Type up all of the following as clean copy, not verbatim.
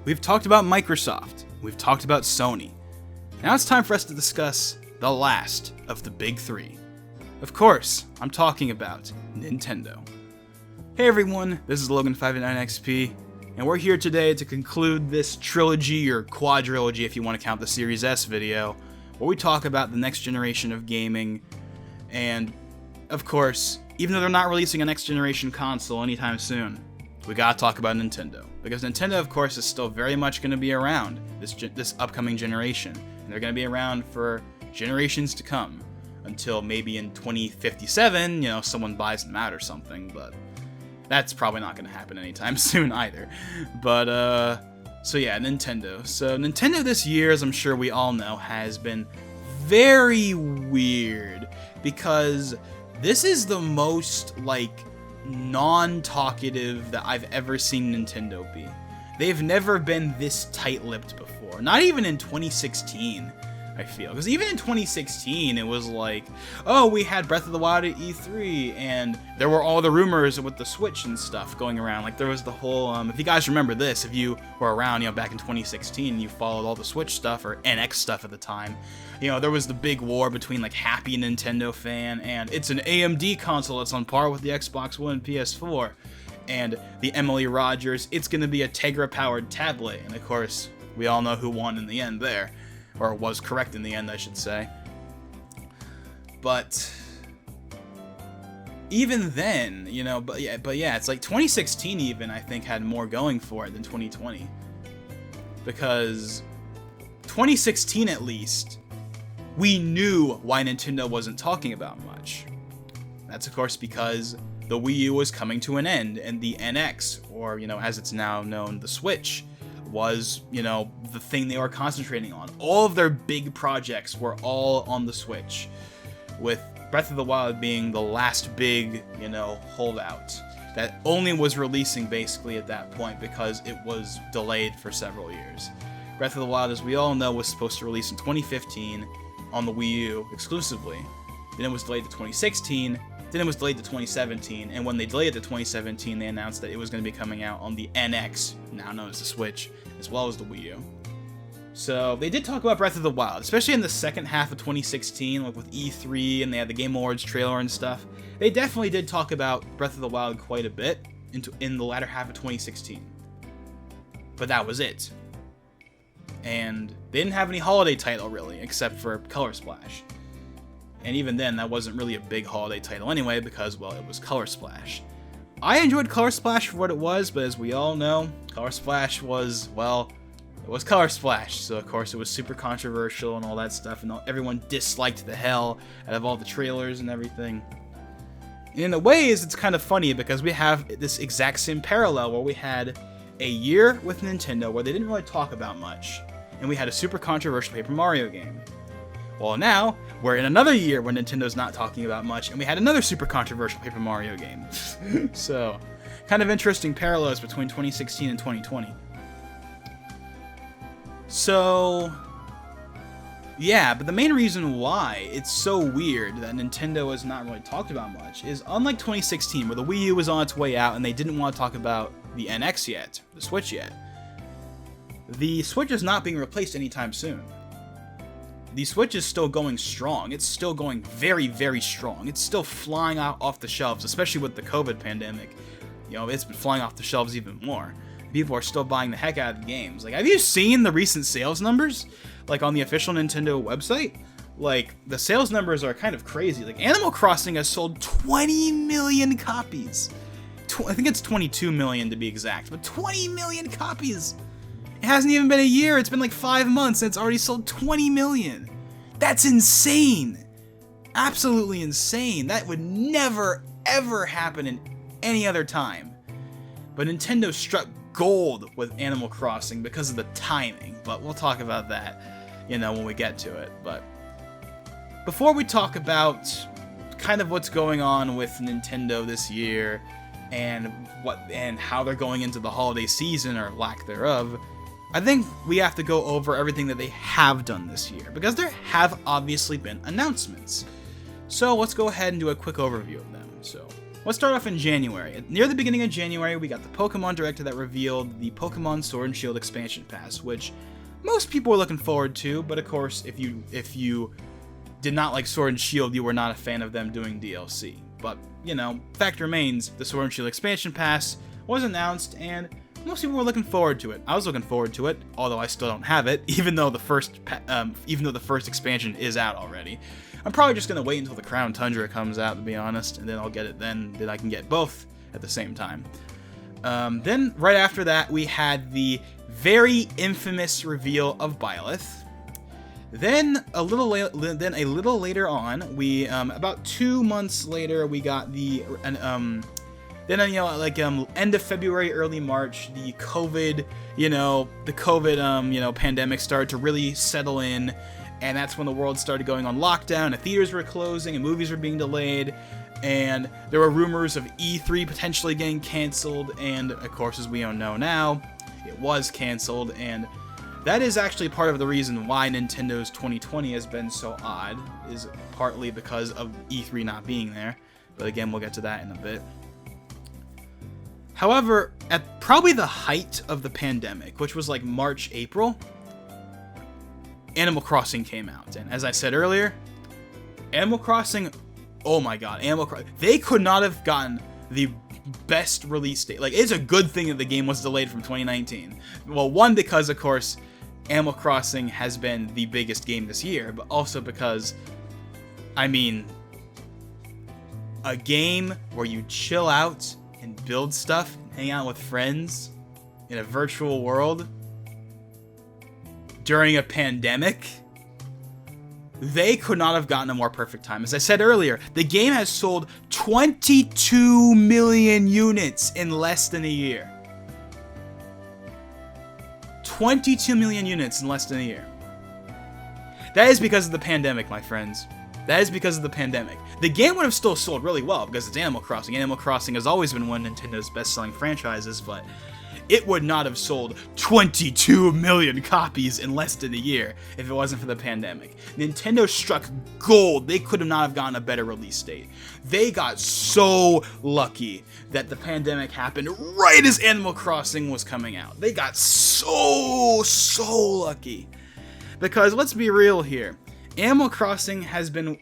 We've talked about Microsoft. We've talked about Sony. Now it's time for us to discuss the last of the big three. Of course, I'm talking about Nintendo. Hey everyone, this is Logan59XP, and we're here today to conclude this trilogy, or quadrilogy if you want to count the Series S video, where we talk about the next generation of gaming, and, of course, even though they're not releasing a next generation console anytime soon, we gotta talk about Nintendo. Because Nintendo, of course, is still very much going to be around this upcoming generation, and they're going to be around for generations to come, until maybe in 2057, someone buys them out or something, but that's probably not going to happen anytime soon either. But, so yeah, Nintendo. So Nintendo this year, as I'm sure we all know, has been very weird, because this is the most, non-talkative that I've ever seen Nintendo be. They've never been this tight-lipped before. Not even in 2016, I feel. Because even in 2016, it was like, oh, we had Breath of the Wild at E3, and there were all the rumors with the Switch and stuff going around. Like, there was the whole, if you guys remember this, if you were around, back in 2016, and you followed all the Switch stuff, or NX stuff at the time, there was the big war between, happy Nintendo fan, and it's an AMD console that's on par with the Xbox One and PS4, and the Emily Rogers, it's gonna be a Tegra-powered tablet, and of course, we all know who won in the end there. Or was correct in the end, I should say. But even then, but yeah, it's like 2016 even, I think, had more going for it than 2020. Because 2016, at least, we knew why Nintendo wasn't talking about much. That's, of course, because the Wii U was coming to an end, and the NX, or, as it's now known, the Switch, was, the thing they were concentrating on. All of their big projects were all on the Switch, with Breath of the Wild being the last big, holdout that only was releasing basically at that point because it was delayed for several years. Breath of the Wild, as we all know, was supposed to release in 2015 on the Wii U exclusively. Then it was delayed to 2016, then it was delayed to 2017, and when they delayed it to 2017, they announced that it was going to be coming out on the NX, now known as the Switch, as well as the Wii U. So they did talk about Breath of the Wild, especially in the second half of 2016, with E3, and they had the Game Awards trailer and stuff. They definitely did talk about Breath of the Wild quite a bit in the latter half of 2016. But that was it. And they didn't have any holiday title, really, except for Color Splash. And even then, that wasn't really a big holiday title anyway, because, well, it was Color Splash. I enjoyed Color Splash for what it was, but as we all know, Color Splash was, well, it was Color Splash, so of course it was super controversial and all that stuff, and everyone disliked the hell out of all the trailers and everything. And in a ways, it's kind of funny, because we have this exact same parallel where we had a year with Nintendo where they didn't really talk about much, and we had a super controversial Paper Mario game. Well, now, we're in another year where Nintendo's not talking about much, and we had another super controversial Paper Mario game. So, kind of interesting parallels between 2016 and 2020. So, yeah, but the main reason why it's so weird that Nintendo has not really talked about much is, unlike 2016, where the Wii U was on its way out and they didn't want to talk about the NX yet, the Switch yet, the Switch is not being replaced anytime soon. The Switch is still going strong. It's still going very, very strong. It's still flying out off the shelves, especially with the COVID pandemic. It's been flying off the shelves even more. People are still buying the heck out of the games. Have you seen the recent sales numbers? On the official Nintendo website? The sales numbers are kind of crazy. Animal Crossing has sold 20 million copies. I think it's 22 million to be exact, but 20 million copies! It hasn't even been a year, it's been 5 months and it's already sold 20 million. That's insane. Absolutely insane. That would never, ever happen in any other time. But Nintendo struck gold with Animal Crossing because of the timing, but we'll talk about that, when we get to it. But before we talk about kind of what's going on with Nintendo this year and how they're going into the holiday season, or lack thereof, I think we have to go over everything that they have done this year, because there have obviously been announcements. So let's go ahead and do a quick overview of them. So Let's start off in January. Near the beginning of January, we got the Pokemon Direct that revealed the Pokemon Sword and Shield expansion pass, which most people were looking forward to, but of course, if you did not like Sword and Shield, you were not a fan of them doing DLC. But, you know, fact remains, the Sword and Shield expansion pass was announced, and most people were looking forward to it. I was looking forward to it, although I still don't have it, even though the first expansion is out already. I'm probably just gonna wait until the Crown Tundra comes out, to be honest, and then I'll get it then. Then I can get both at the same time. Then right after that, we had the very infamous reveal of Byleth. Then a little later on, we about 2 months later, we got the end of February, early March, the COVID pandemic started to really settle in, and that's when the world started going on lockdown, and theaters were closing, and movies were being delayed, and there were rumors of E3 potentially getting canceled, and of course, as we all know now, it was canceled, and that is actually part of the reason why Nintendo's 2020 has been so odd, is partly because of E3 not being there, but again, we'll get to that in a bit. However, at probably the height of the pandemic, which was like March, April, Animal Crossing came out. And as I said earlier, Animal Crossing, oh my god, they could not have gotten the best release date. Like, it's a good thing that the game was delayed from 2019. Well, one, because, of course, Animal Crossing has been the biggest game this year, but also because, I mean, a game where you chill out and build stuff and hang out with friends in a virtual world during a pandemic, they could not have gotten a more perfect time. As I said earlier, the game has sold 22 million units in less than a year. 22 million units in less than a year. That is because of the pandemic, my friends. That is because of the pandemic. The game would have still sold really well because it's Animal Crossing. Animal Crossing has always been one of Nintendo's best-selling franchises, but it would not have sold 22 million copies in less than a year if it wasn't for the pandemic. Nintendo struck gold. They could not have gotten a better release date. They got so lucky that the pandemic happened right as Animal Crossing was coming out. They got so lucky. Because let's be real here. Animal Crossing has been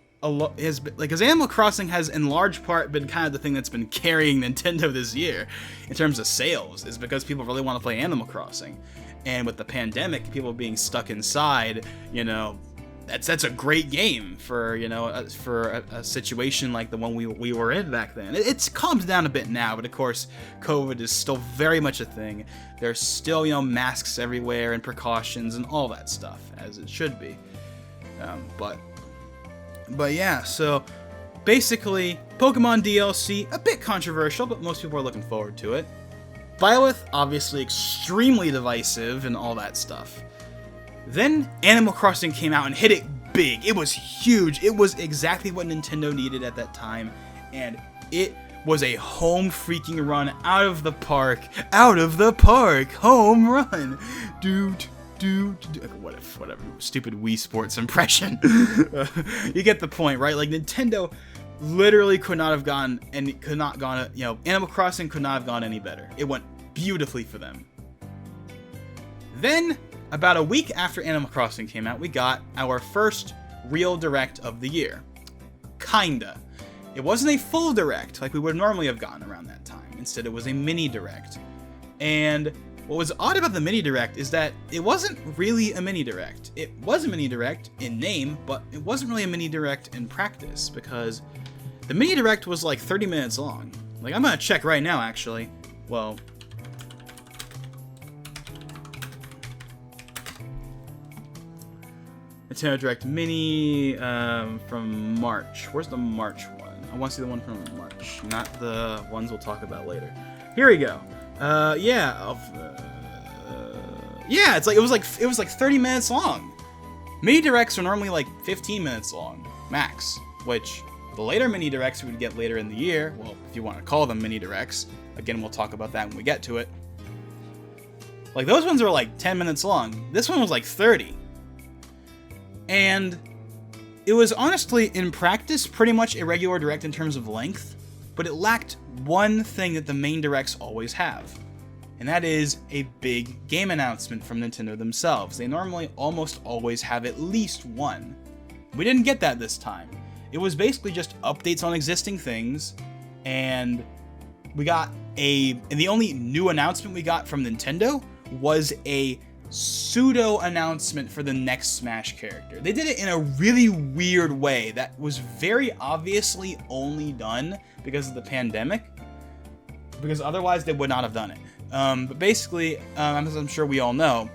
because Animal Crossing has in large part been kind of the thing that's been carrying Nintendo this year in terms of sales, is because people really want to play Animal Crossing. And with the pandemic, people being stuck inside, you know, that's a great game for, you know, for a situation like the one we were in back then. It's calmed down a bit now, but of course, COVID is still very much a thing. There's still, you know, masks everywhere and precautions and all that stuff, as it should be. But yeah, so basically, Pokemon DLC, a bit controversial, but most people are looking forward to it. Byleth, obviously extremely divisive and all that stuff. Then Animal Crossing came out and hit it big. It was huge. It was exactly what Nintendo needed at that time, and it was a home freaking run out of the park, home run, dude. Whatever, stupid Wii Sports impression. You get the point, right? Like, Nintendo literally could not have gone, Animal Crossing could not have gone any better. It went beautifully for them. Then, about a week after Animal Crossing came out, we got our first real direct of the year. Kinda. It wasn't a full direct like we would normally have gotten around that time. Instead, it was a mini direct. And what was odd about the mini direct is that it wasn't really a mini direct. It was a mini direct in name, but it wasn't really a mini direct in practice, because the mini direct was like 30 minutes long. Like, I'm gonna check right now, actually. Well, Nintendo Direct Mini from March. Where's the March one? I want to see the one from March, not the ones we'll talk about later. Here we go. Yeah, it was like 30 minutes long. Mini directs are normally like 15 minutes long, max. Which the later mini directs we would get later in the year, well, if you want to call them mini directs, again, we'll talk about that when we get to it. Like, those ones are like 10 minutes long. This one was like 30. And it was honestly, in practice, pretty much a regular direct in terms of length. but it lacked one thing that the main directs always have. And that is a big game announcement from Nintendo themselves. They normally almost always have at least one. We didn't get that this time. It was basically just updates on existing things, and the only new announcement we got from Nintendo was a pseudo announcement for the next Smash character. They did it in a really weird way that was very obviously only done because of the pandemic, because otherwise they would not have done it. But basically, as I'm sure we all know,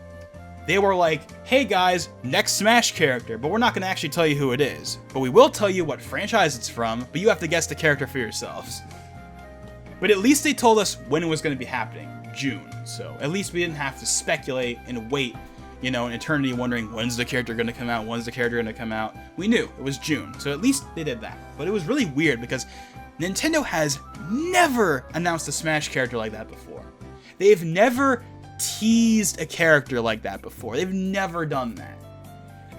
they were like, hey guys, next Smash character, but we're not going to actually tell you who it is. But we will tell you what franchise it's from, but you have to guess the character for yourselves. But at least they told us when it was going to be happening, June. So at least we didn't have to speculate and wait, an eternity wondering when's the character going to come out, when's the character going to come out. We knew it was June, so at least they did that. But it was really weird because Nintendo has never announced a Smash character like that before. They've never teased a character like that before. They've never done that.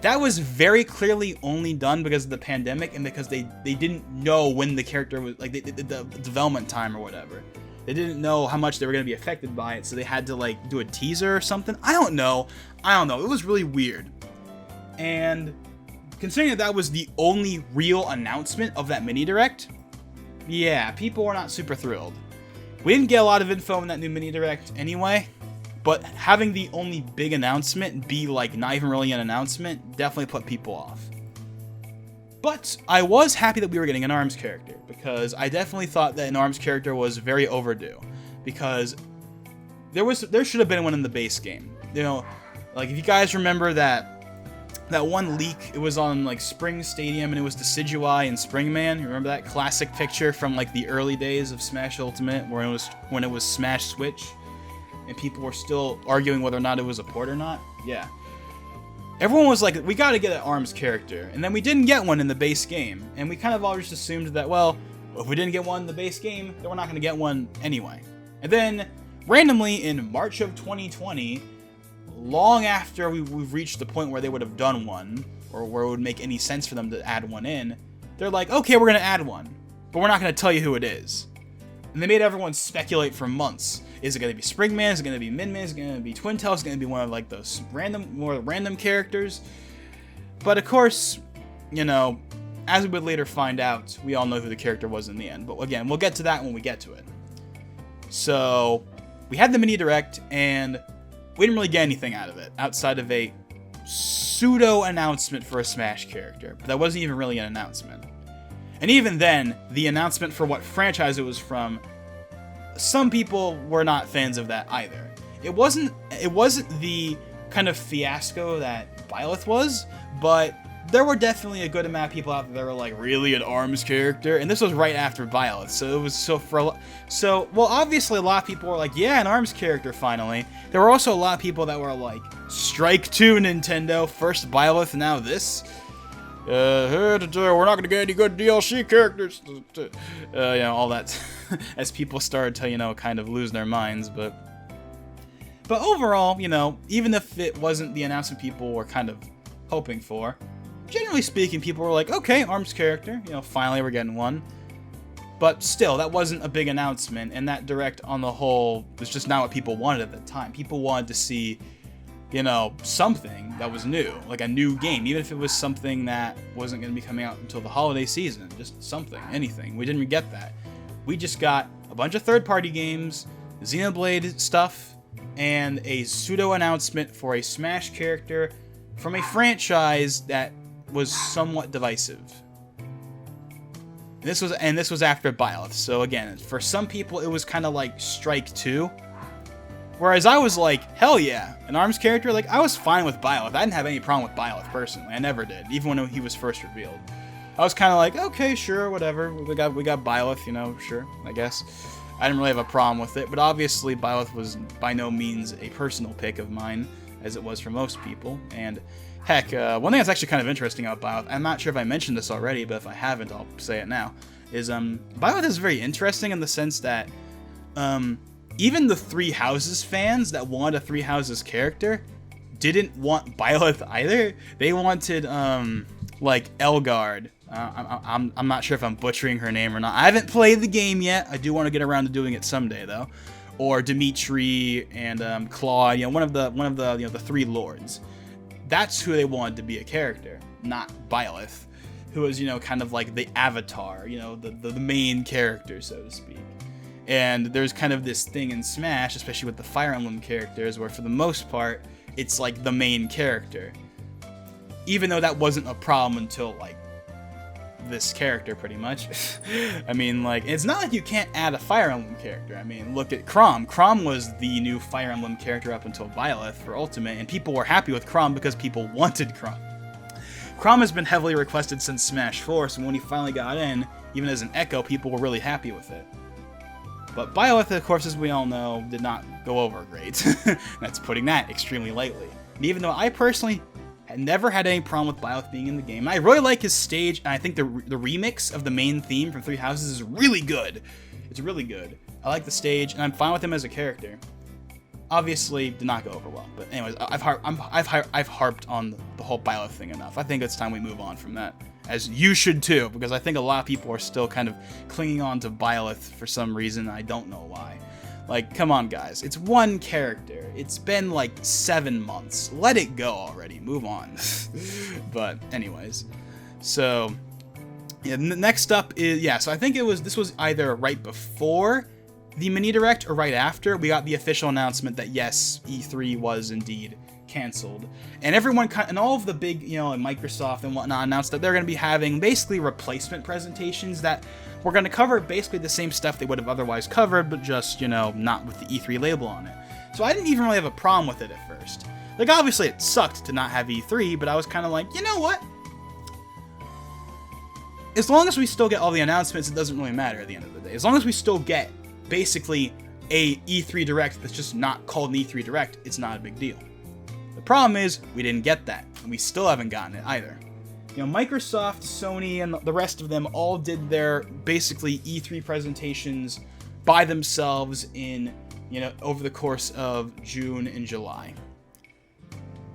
That was very clearly only done because of the pandemic and because they didn't know when the character was, like, the development time or whatever. They didn't know how much they were going to be affected by it, so they had to, like, do a teaser or something. I don't know. It was really weird. And considering that was the only real announcement of that mini direct, yeah, people were not super thrilled. We didn't get a lot of info in that new mini direct anyway, but having the only big announcement be like not even really an announcement definitely put people off. But I was happy that we were getting an ARMS character, because I definitely thought that an ARMS character was very overdue, because there should have been one in the base game. Like if you guys remember that one leak, it was on like Spring Stadium and it was Decidueye and Springman. You remember that classic picture from like the early days of Smash Ultimate when it was Smash Switch and people were still arguing whether or not it was a port or not? Yeah. Everyone was like, we gotta get an ARMS character, and then we didn't get one in the base game, and we kind of all just assumed that, well, if we didn't get one in the base game, then we're not gonna get one anyway. And then, randomly, in March of 2020, long after we've reached the point where they would have done one, or where it would make any sense for them to add one in, they're like, okay, we're gonna add one, but we're not gonna tell you who it is. And they made everyone speculate for months. Is it going to be Springman? Is it going to be Min-Min? Is it going to be Twin Tail? Is it going to be one of like those more random characters? But of course, as we would later find out, we all know who the character was in the end. But again, we'll get to that when we get to it. So we had the mini direct, and we didn't really get anything out of it outside of a pseudo announcement for a Smash character. But that wasn't even really an announcement. And even then, the announcement for what franchise it was from, some people were not fans of that either. It wasn't the kind of fiasco that Byleth was, but there were definitely a good amount of people out there that were like, really, an ARMS character? And this was right after Byleth, so it was well, obviously a lot of people were like, yeah, an ARMS character finally. There were also a lot of people that were like, strike two, Nintendo, first Byleth, now this. We're not gonna get any good DLC characters. All that, as people started to, kind of lose their minds. But overall, even if it wasn't the announcement people were kind of hoping for, generally speaking, people were like, okay, ARMS character, finally we're getting one. But still, that wasn't a big announcement, and that direct on the whole was just not what people wanted at the time. People wanted to see, something that was new, like a new game, even if it was something that wasn't going to be coming out until the holiday season, just something, anything. We didn't get that. We just got a bunch of third-party games, Xenoblade stuff, and a pseudo announcement for a Smash character from a franchise that was somewhat divisive. This was after Byleth, so again, for some people it was kind of like Strike 2. Whereas I was like, hell yeah, an ARMS character? Like, I was fine with Byleth. I didn't have any problem with Byleth, personally. I never did, even when he was first revealed. I was kind of like, okay, sure, whatever. We got Byleth, sure, I guess. I didn't really have a problem with it, but obviously Byleth was by no means a personal pick of mine, as it was for most people. And heck, one thing that's actually kind of interesting about Byleth, I'm not sure if I mentioned this already, but if I haven't, I'll say it now, is Byleth is very interesting in the sense that even the Three Houses fans that wanted a Three Houses character didn't want Byleth either. They wanted, like, Elgard, I'm not sure if I'm butchering her name or not. I haven't played the game yet. I do want to get around to doing it someday, though. Or Dimitri and Claude, one of the the three lords. That's who they wanted to be a character, not Byleth, who was kind of like the avatar, the main character, so to speak. And there's kind of this thing in Smash, especially with the Fire Emblem characters, where for the most part it's like the main character. Even though that wasn't a problem until like this character, pretty much. I mean, like, it's not like you can't add a Fire Emblem character. I mean, look at Chrom. Chrom was the new Fire Emblem character up until Byleth for Ultimate, and people were happy with Chrom because people wanted Chrom. Chrom has been heavily requested since Smash 4, so when he finally got in, even as an Echo, people were really happy with it. But Byleth, of course, as we all know, did not go over great. That's putting that extremely lightly. And even though I personally never had any problem with Byleth being in the game. I really like his stage, and I think the remix of the main theme from Three Houses is really good. It's really good. I like the stage, and I'm fine with him as a character. Obviously, did not go over well. But anyways, I've harped on the whole Byleth thing enough. I think it's time we move on from that, as you should too, because I think a lot of people are still kind of clinging on to Byleth for some reason. I don't know why. Like, come on, guys. It's one character. It's been like 7 months. Let it go already. Move on. But anyways, so yeah. Next up is So I think this was either right before the mini direct or right after we got the official announcement that yes, E3 was indeed canceled, and everyone and all of the big Microsoft and whatnot announced that they're going to be having basically replacement presentations that were going to cover basically the same stuff they would have otherwise covered, but just not with the E3 label on it. So I didn't even really have a problem with it at first. Like, obviously it sucked to not have E3, but I was kind of like, you know what? As long as we still get all the announcements, it doesn't really matter at the end of the day. As long as we still get basically a E3 Direct that's just not called an E3 Direct, it's not a big deal. The problem is, we didn't get that, and we still haven't gotten it either. Microsoft, Sony, and the rest of them all did their basically E3 presentations by themselves in, over the course of June and July.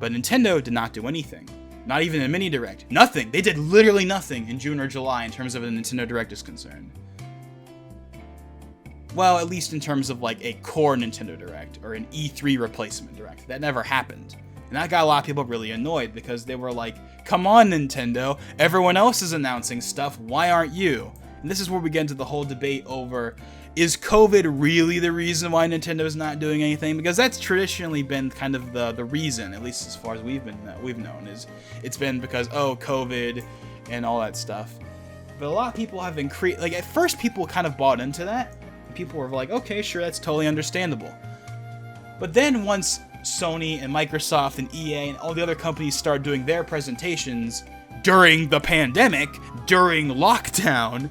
But Nintendo did not do anything. Not even a mini direct. Nothing. They did literally nothing in June or July in terms of a Nintendo Direct is concerned. Well, at least in terms of like a core Nintendo Direct or an E3 replacement Direct. That never happened. And that got a lot of people really annoyed because they were like, come on, Nintendo, everyone else is announcing stuff, why aren't you? And this is where we get into the whole debate over, is COVID really the reason why Nintendo's not doing anything? Because that's traditionally been kind of the reason, at least as far as we've known, is it's been because, COVID and all that stuff. But a lot of people have been at first people kind of bought into that. People were like, okay, sure, that's totally understandable. But then once Sony and Microsoft and EA and all the other companies started doing their presentations during the pandemic, during lockdown,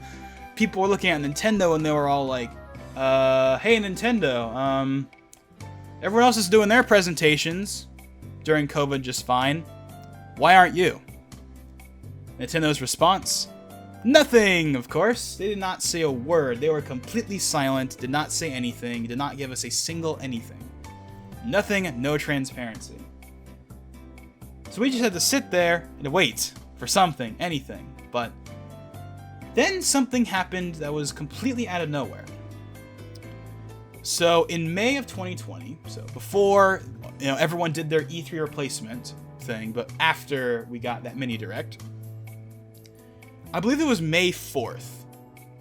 people were looking at Nintendo and they were all like, hey Nintendo, everyone else is doing their presentations during COVID just fine. Why aren't you? Nintendo's response? Nothing, of course. They did not say a word. They were completely silent, did not say anything, did not give us a single anything. Nothing, no transparency. So we just had to sit there and wait for something, anything. But then something happened that was completely out of nowhere. So in May of 2020, so before everyone did their E3 replacement thing, but after we got that mini direct, I believe it was May 4th.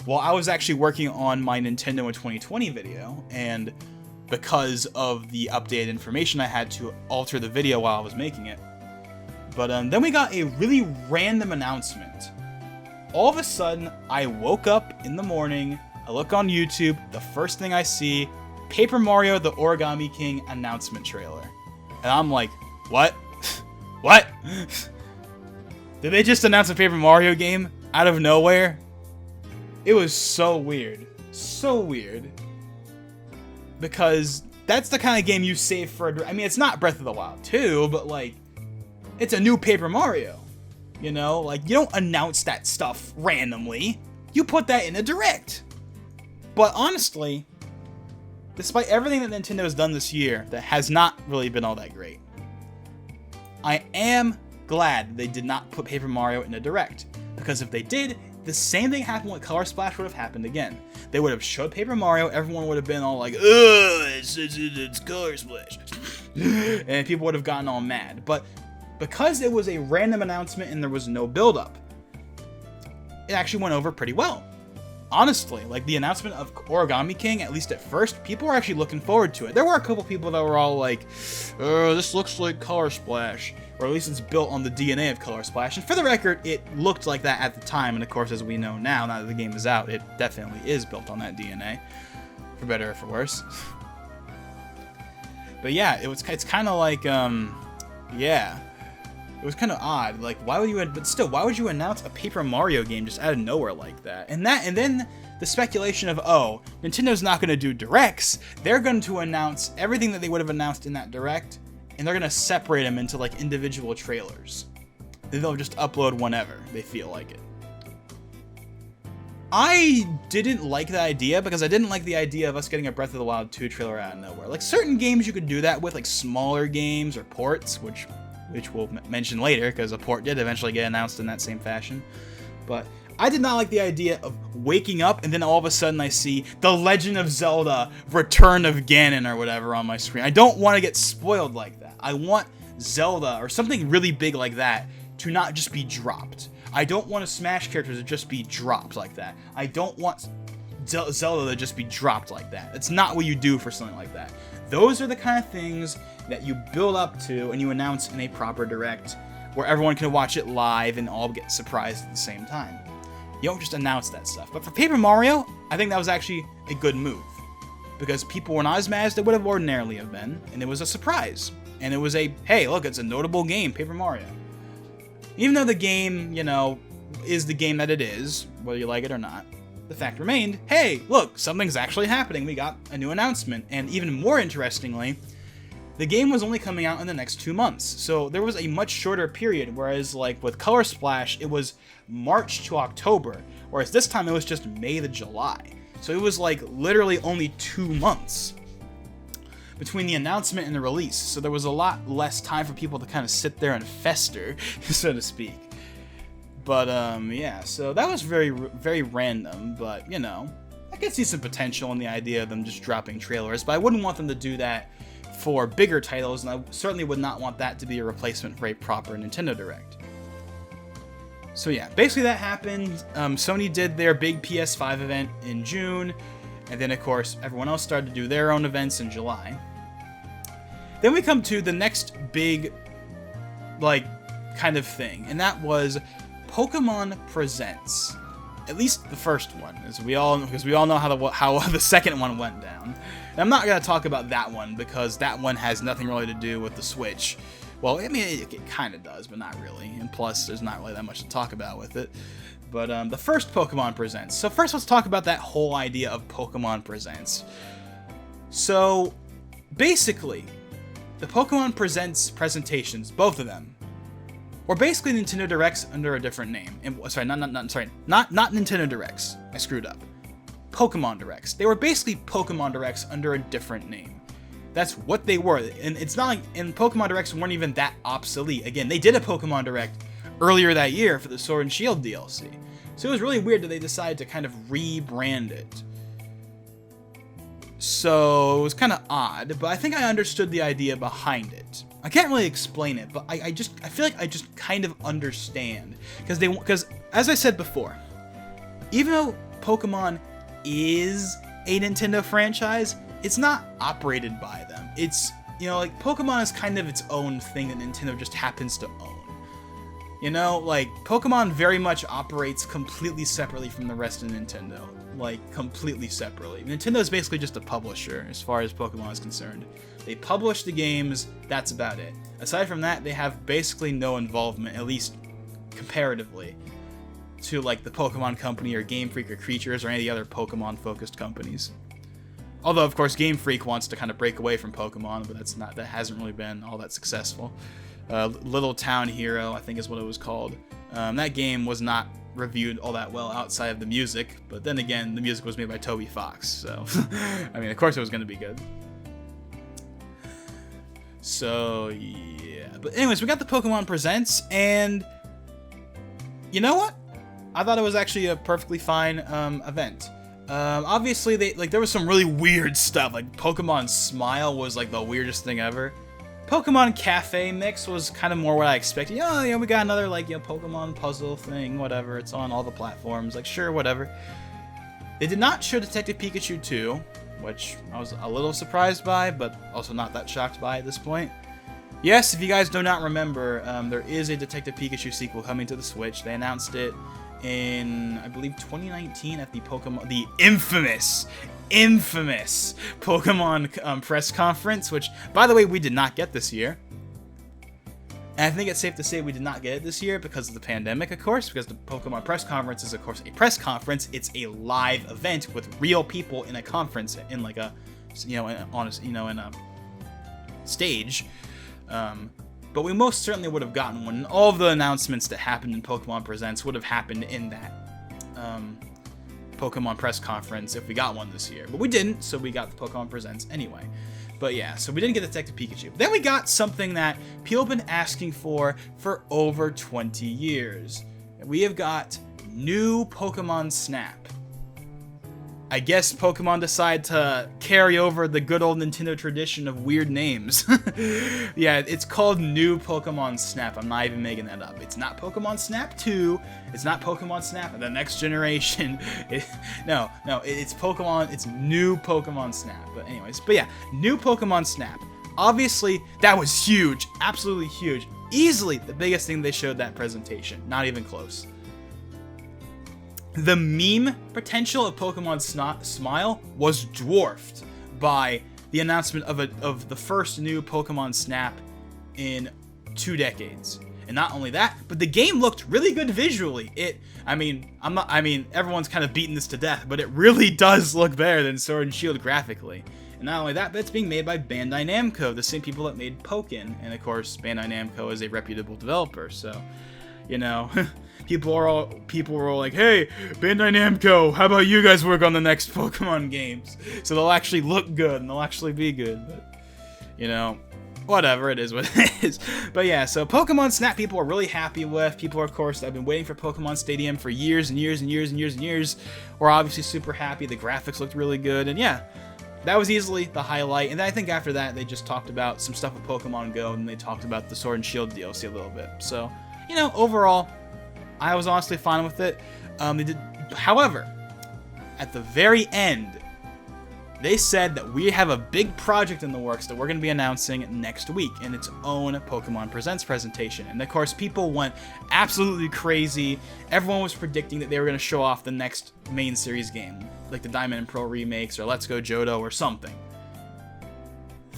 While I was actually working on my Nintendo in 2020 video, and because of the updated information, I had to alter the video while I was making it. But then we got a really random announcement. All of a sudden, I woke up in the morning, I look on YouTube, the first thing I see, Paper Mario the Origami King announcement trailer. And I'm like, what? What? Did they just announce a Paper Mario game out of nowhere? It was so weird. So weird. Because that's the kind of game you save for I mean, it's not Breath of the Wild 2, but like, it's a new Paper Mario. You don't announce that stuff randomly. You put that in a direct. But honestly, despite everything that Nintendo has done this year that has not really been all that great, I am glad they did not put Paper Mario in a direct. Because if they did, the same thing happened with Color Splash would have happened again. They would have showed Paper Mario, everyone would have been all like, ugh, it's Color Splash. And people would have gotten all mad. But because it was a random announcement and there was no build-up, it actually went over pretty well. Honestly, like the announcement of Origami King, at least at first, people were actually looking forward to it. There were a couple people that were all like, this looks like Color Splash, or at least it's built on the DNA of Color Splash. And for the record, it looked like that at the time, and of course, as we know now that the game is out, it definitely is built on that DNA, for better or for worse. But yeah, it's kind of like, yeah. It was kind of odd. Like, why would you announce a Paper Mario game just out of nowhere like that? And then the speculation of, oh, Nintendo's not going to do directs. They're going to announce everything that they would have announced in that direct, and they're going to separate them into like individual trailers. Then they'll just upload whenever they feel like it. I didn't like the idea because I didn't like the idea of us getting a Breath of the Wild 2 trailer out of nowhere. Like, certain games you could do that with, like smaller games or ports, which we'll mention later, because a port did eventually get announced in that same fashion. But I did not like the idea of waking up and then all of a sudden I see The Legend of Zelda Return of Ganon or whatever on my screen. I don't want to get spoiled like that. I want Zelda or something really big like that to not just be dropped. I don't want a Smash character to just be dropped like that. I don't want Zelda to just be dropped like that. It's not what you do for something like that. Those are the kind of things that you build up to and you announce in a proper direct where everyone can watch it live and all get surprised at the same time. You don't just announce that stuff. But for Paper Mario, I think that was actually a good move, because people were not as mad as they would have ordinarily have been, and it was a surprise. And it was a, hey, look, it's a notable game, Paper Mario. Even though the game, you know, is the game that it is, whether you like it or not, the fact remained, hey, look, something's actually happening. We got a new announcement. And even more interestingly, the game was only coming out in the next 2 months. So there was a much shorter period, whereas like with Color Splash, it was March to October, whereas this time it was just May to July. So it was like literally only 2 months between the announcement and the release. So there was a lot less time for people to kind of sit there and fester, so to speak. But, yeah, so that was very, very random, but, you know, I could see some potential in the idea of them just dropping trailers, but I wouldn't want them to do that for bigger titles, and I certainly would not want that to be a replacement for a proper Nintendo Direct. So yeah, basically that happened. Sony did their big PS5 event in June, and then, of course, everyone else started to do their own events in July. Then we come to the next big, like, kind of thing, and that was Pokemon Presents. At least the first one, because we all know how the second one went down. And I'm not going to talk about that one, because that one has nothing really to do with the Switch. Well, I mean, it kind of does, but not really. And plus, there's not really that much to talk about with it. But the first Pokemon Presents. So first, let's talk about that whole idea of Pokemon Presents. So, basically, the Pokemon Presents presentations, both of them, were basically Nintendo Directs under a different name. And, sorry, not Nintendo Directs. I screwed up. Pokemon Directs. They were basically Pokemon Directs under a different name. That's what they were. And it's not like, and Pokemon Directs weren't even that obsolete. Again, they did a Pokemon Direct earlier that year for the Sword and Shield DLC. So it was really weird that they decided to kind of rebrand it. So it was kind of odd, but I think I understood the idea behind it. I can't really explain it, but I feel like I just kind of understand, because as I said before, even though Pokemon is a Nintendo franchise, it's not operated by them. It's, you know, like, Pokemon is kind of its own thing that Nintendo just happens to own. You know, like, Pokemon very much operates completely separately from the rest of Nintendo. Like, completely separately. Nintendo is basically just a publisher as far as Pokemon is concerned. They publish the games, that's about it. Aside from that, they have basically no involvement, at least comparatively, to like the Pokemon Company or Game Freak or Creatures or any of the other Pokemon-focused companies. Although, of course, Game Freak wants to kind of break away from Pokemon, but that hasn't really been all that successful. Little Town Hero, I think is what it was called. That game was not reviewed all that well outside of the music, but then again, the music was made by Toby Fox, so I mean, of course it was going to be good. So yeah, but anyways, we got the Pokemon Presents, and you know what? I thought it was actually a perfectly fine event. Obviously, there was some really weird stuff. Like Pokemon Smile was like the weirdest thing ever. Pokemon Cafe Mix was kind of more what I expected. We got another Pokemon puzzle thing, whatever. It's on all the platforms. Like, sure, whatever. They did not show Detective Pikachu 2, which I was a little surprised by, but also not that shocked by at this point. Yes, if you guys do not remember, there is a Detective Pikachu sequel coming to the Switch. They announced it in, I believe, 2019 at the infamous Pokemon press conference, which, by the way, we did not get this year. And I think it's safe to say we did not get it this year because of the pandemic, of course, because the Pokemon press conference is, of course, a press conference. It's a live event with real people in a conference, in like a, in a stage. But we most certainly would have gotten one. All of the announcements that happened in Pokemon Presents would have happened in that Pokemon press conference if we got one this year. But we didn't, so we got the Pokemon Presents anyway. But yeah, so we didn't get Detective Pikachu. Then we got something that people have been asking for over 20 years. We have got new Pokemon Snap. I guess Pokemon decide to carry over the good old Nintendo tradition of weird names. Yeah, it's called New Pokemon Snap. I'm not even making that up. It's not Pokemon Snap 2. It's not Pokemon Snap the next generation. It's Pokemon. It's New Pokemon Snap. But anyways, yeah, New Pokemon Snap. Obviously, that was huge. Absolutely huge. Easily the biggest thing they showed that presentation. Not even close. The meme potential of Pokemon Smile was dwarfed by the announcement of the first new Pokemon Snap in 2 decades. And not only that, but the game looked really good visually. Everyone's kind of beaten this to death, but it really does look better than Sword and Shield graphically. And not only that, but it's being made by Bandai Namco, the same people that made Pokken. And of course, Bandai Namco is a reputable developer, so, people were all like, hey, Bandai Namco, how about you guys work on the next Pokemon games? So they'll actually look good, and they'll actually be good, but, whatever, it is what it is. But yeah, so Pokemon Snap people are really happy with. People, of course, that have been waiting for Pokemon Stadium for years and years and years and years and years, were obviously super happy. The graphics looked really good, and yeah, that was easily the highlight. And then I think after that, they just talked about some stuff with Pokemon Go, and they talked about the Sword and Shield DLC a little bit. So, overall, I was honestly fine with it. However, at the very end, they said that we have a big project in the works that we're going to be announcing next week in its own Pokemon Presents presentation. And of course, people went absolutely crazy. Everyone was predicting that they were going to show off the next main series game, like the Diamond and Pearl remakes or Let's Go Johto or something.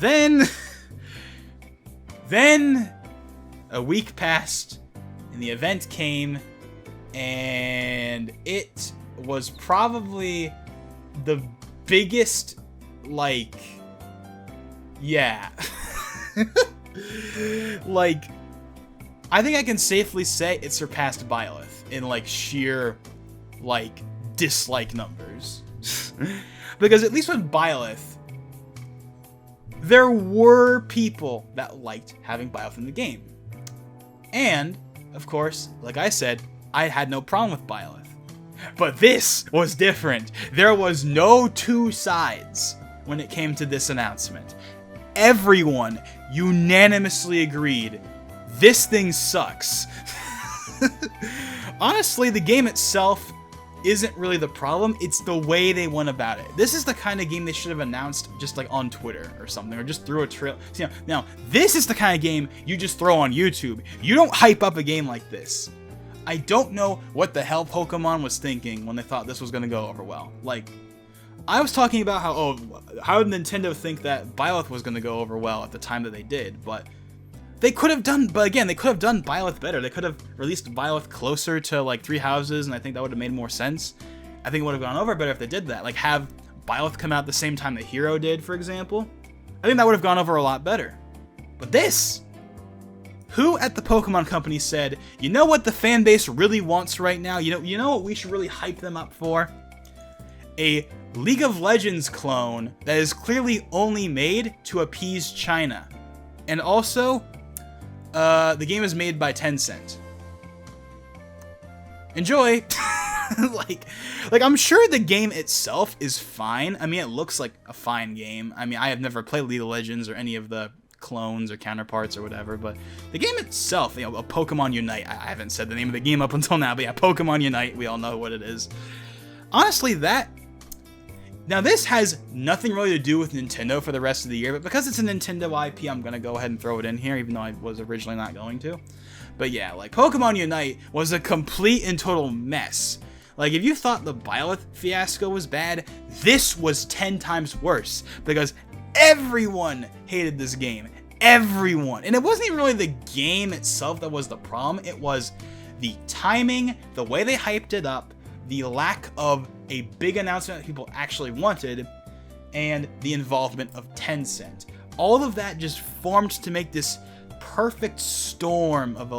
Then a week passed, and the event came, and it was probably the biggest, I think I can safely say it surpassed Byleth in, sheer, dislike numbers. Because at least with Byleth, there were people that liked having Byleth in the game. And, of course, like I said, I had no problem with Byleth. But this was different. There was no two sides when it came to this announcement. Everyone unanimously agreed, this thing sucks. Honestly, the game itself isn't really the problem. It's the way they went about it. This is the kind of game they should have announced just on Twitter or something, or just through a trail. Now, this is the kind of game you just throw on YouTube. You don't hype up a game like this. I don't know what the hell Pokemon was thinking when they thought this was going to go over well. I was talking about how did Nintendo think that Byleth was going to go over well at the time that they did, but they could have done Byleth better. They could have released Byleth closer to 3 houses, and I think that would have made more sense. I think it would have gone over better if they did that. Have Byleth come out the same time that Hero did, for example. I think that would have gone over a lot better. But this... Who at the Pokemon Company said, you know what the fan base really wants right now? You know what we should really hype them up for? A League of Legends clone that is clearly only made to appease China. And also, the game is made by Tencent. Enjoy. like I'm sure the game itself is fine. I mean, it looks like a fine game. I mean, I have never played League of Legends or any of the clones or counterparts or whatever, but the game itself, you know, Pokemon Unite, I haven't said the name of the game up until now, but yeah, Pokemon Unite, we all know what it is. Honestly, now this has nothing really to do with Nintendo for the rest of the year, but because it's a Nintendo IP, I'm gonna go ahead and throw it in here, even though I was originally not going to. But yeah, like, Pokemon Unite was a complete and total mess. Like, if you thought the Byleth fiasco was bad, this was 10 times worse, because everyone hated this game. Everyone. And it wasn't even really the game itself that was the problem. It was the timing, the way they hyped it up, the lack of a big announcement that people actually wanted, and the involvement of Tencent. All of that just formed to make this perfect storm of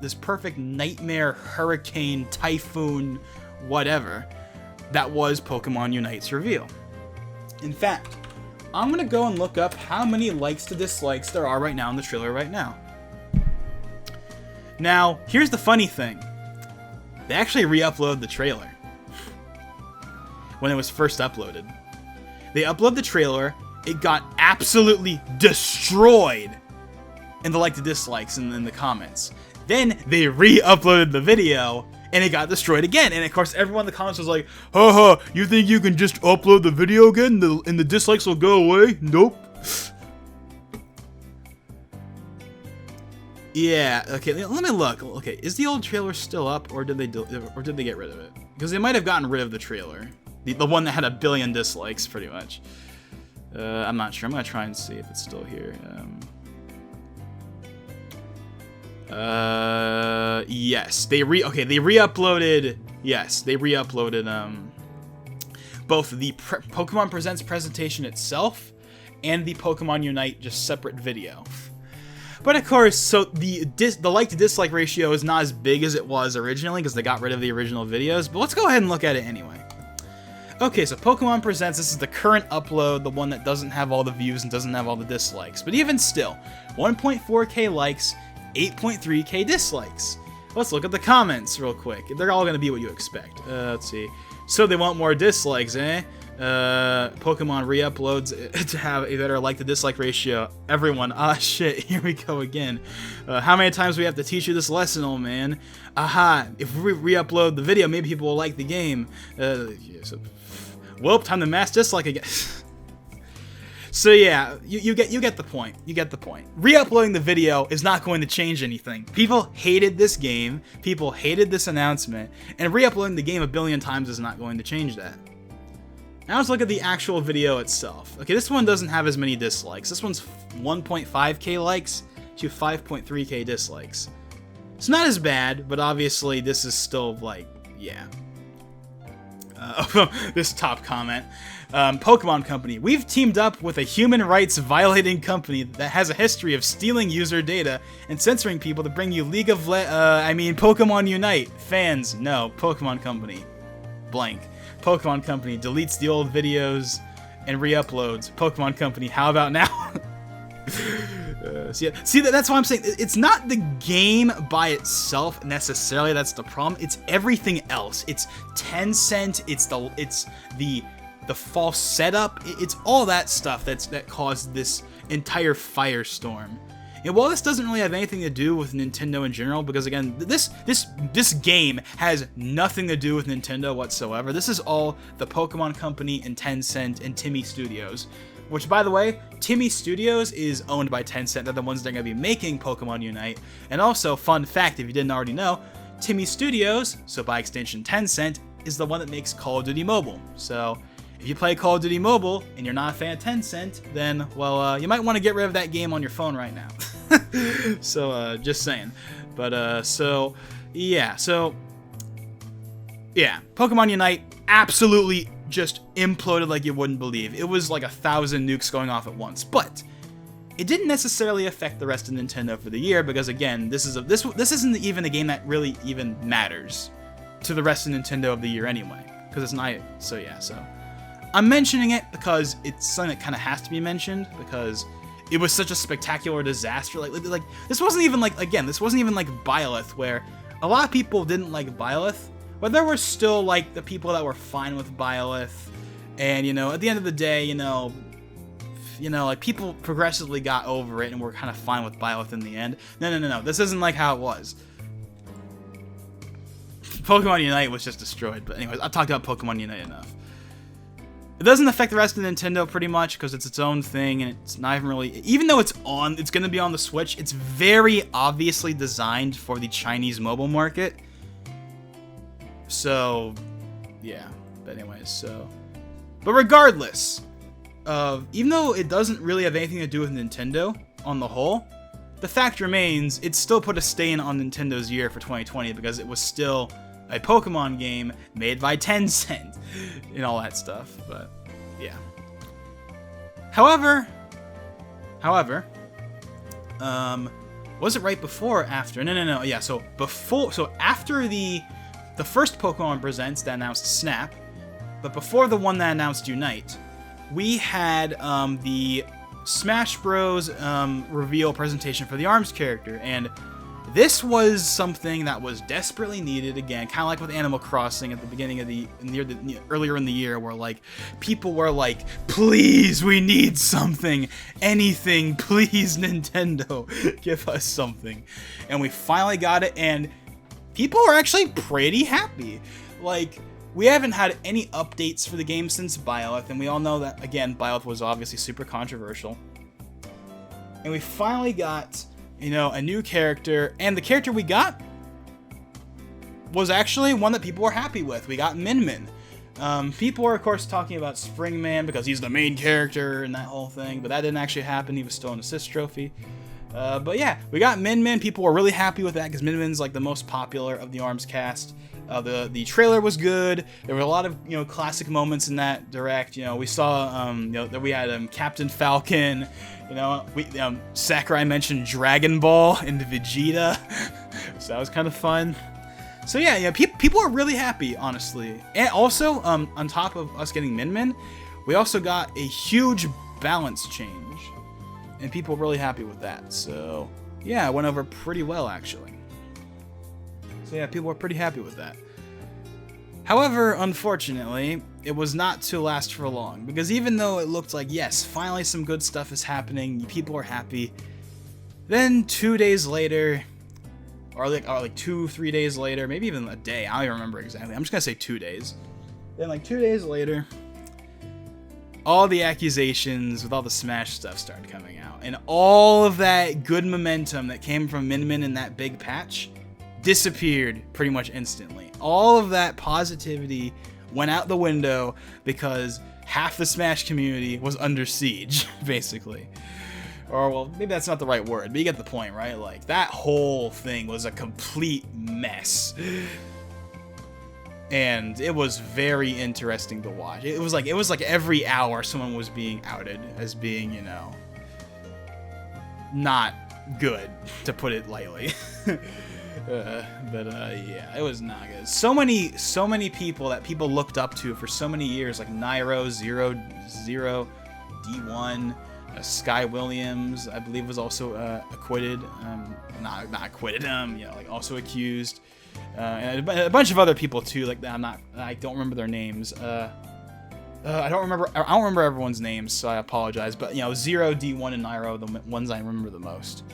this perfect nightmare, hurricane, typhoon, whatever, that was Pokemon Unite's reveal. In fact, I'm gonna go and look up how many likes to dislikes there are right now in the trailer right now. Now, here's the funny thing. They actually re-uploaded the trailer when it was first uploaded. They uploaded the trailer, it got absolutely destroyed in the like to dislikes and in the comments. Then they re-uploaded the video and it got destroyed again. And of course, everyone in the comments was like, haha, you think you can just upload the video again and the dislikes will go away? Nope. Yeah, okay, let me look. Okay, is the old trailer still up, or did they get rid of it? Because they might have gotten rid of the trailer. The one that had 1 billion dislikes, pretty much. I'm not sure. I'm gonna try and see if it's still here. Yes, they re-uploaded. Yes, they re-uploaded both the Pokemon Presents presentation itself and the Pokemon Unite just separate video. But of course, so the like to dislike ratio is not as big as it was originally because they got rid of the original videos. But let's go ahead and look at it anyway. Okay, so Pokemon Presents, this is the current upload, the one that doesn't have all the views and doesn't have all the dislikes. But even still, 1.4k likes, 8.3k dislikes. Let's look at the comments real quick. They're all going to be what you expect. Let's see. So they want more dislikes, eh? Pokemon re-uploads to have a better like to dislike ratio. Everyone, shit, here we go again. How many times do we have to teach you this lesson, old man? Aha, if we re-upload the video, maybe people will like the game. Well, time to mass dislike again. So yeah, you get the point. You get the point. Re-uploading the video is not going to change anything. People hated this game. People hated this announcement, and re-uploading the game 1 billion times is not going to change that. Now let's look at the actual video itself. Okay, this one doesn't have as many dislikes. This one's 1.5k likes to 5.3k dislikes. It's not as bad, but obviously this is still like, yeah. This top comment. Pokemon Company. We've teamed up with a human rights violating company that has a history of stealing user data and censoring people to bring you Pokemon Unite. Fans, no. Pokemon Company. Blank. Pokemon Company deletes the old videos and re-uploads. Pokemon Company, how about now? See, that's why I'm saying it's not the game by itself necessarily that's the problem. It's everything else. It's Tencent. It's the false setup. It's all that stuff that caused this entire firestorm. And while this doesn't really have anything to do with Nintendo in general, because again, this game has nothing to do with Nintendo whatsoever. This is all the Pokemon Company and Tencent and Timmy Studios. Which, by the way, Timmy Studios is owned by Tencent. They're the ones that are going to be making Pokemon Unite. And also, fun fact, if you didn't already know, Timmy Studios, so by extension Tencent, is the one that makes Call of Duty Mobile. So if you play Call of Duty Mobile and you're not a fan of Tencent, then, well, you might want to get rid of that game on your phone right now. So, just saying. But, yeah, Pokemon Unite absolutely just imploded like you wouldn't believe. It was like 1,000 nukes going off at once, but it didn't necessarily affect the rest of Nintendo for the year because, again, this isn't even a game that really even matters to the rest of Nintendo of the year anyway, because it's not. So yeah, I'm mentioning it because it's something that kind of has to be mentioned because it was such a spectacular disaster. Like this wasn't even like, again, this wasn't even like Byleth, where a lot of people didn't like Byleth, But there were still, like, the people that were fine with Byleth. And, you know, at the end of the day, you know, like, people progressively got over it and were kind of fine with Byleth in the end. No. This isn't like how it was. Pokemon Unite was just destroyed. But anyways, I've talked about Pokemon Unite enough. It doesn't affect the rest of Nintendo pretty much because it's its own thing and it's not even really... Even though it's going to be on the Switch, it's very obviously designed for the Chinese mobile market. So, yeah. But anyways, so... But regardless of... Even though it doesn't really have anything to do with Nintendo on the whole, the fact remains, it still put a stain on Nintendo's year for 2020 because it was still a Pokemon game made by Tencent and all that stuff, but yeah. However, was it right before or after? No. Yeah, so after the first Pokemon Presents that announced Snap, but before the one that announced Unite, we had the Smash Bros. Reveal presentation for the ARMS character, and this was something that was desperately needed again, kind of like with Animal Crossing at the beginning of earlier in the year, where like people were like, "Please, we need something, anything, please, Nintendo, give us something," and we finally got it, and people were actually pretty happy. Like, we haven't had any updates for the game since Byleth, and we all know that again, Byleth was obviously super controversial, and we finally got, you know, a new character, and the character we got was actually one that people were happy with. We got Min. People were, of course, talking about Springman because he's the main character and that whole thing, but that didn't actually happen. He was still an assist trophy. But yeah, we got Min. People were really happy with that because Min's like the most popular of the ARMS cast. The trailer was good. There were a lot of, you know, classic moments in that direct. You know, we saw you know, that we had Captain Falcon. You know, Sakurai mentioned Dragon Ball and Vegeta, so that was kind of fun. So yeah, people are really happy, honestly. And also, on top of us getting Min, we also got a huge balance change, and people were really happy with that. So yeah, it went over pretty well actually. So yeah, people were pretty happy with that. However, unfortunately, it was not to last for long, because even though it looked like, yes, finally some good stuff is happening, people are happy, then 2 days later, or like 2-3 days later, maybe even a day, I don't even remember exactly, I'm just gonna say 2 days. Then like 2 days later, all the accusations with all the Smash stuff started coming out, and all of that good momentum that came from Min in that big patch disappeared pretty much instantly. All of that positivity went out the window because half the Smash community was under siege, basically. Or, well, maybe that's not the right word, but you get the point, right? Like, that whole thing was a complete mess. And it was very interesting to watch. It was like every hour someone was being outed as being, you know, not good, to put it lightly. Yeah, it was not good. So many people that people looked up to for so many years, like Nairo, Zero, D1, Sky Williams, I believe was also acquitted. Not acquitted. You know, like also accused. And a bunch of other people too. Like I don't remember their names. I don't remember everyone's names, so I apologize. But you know, Zero, D1, and Nairo, the ones I remember the most.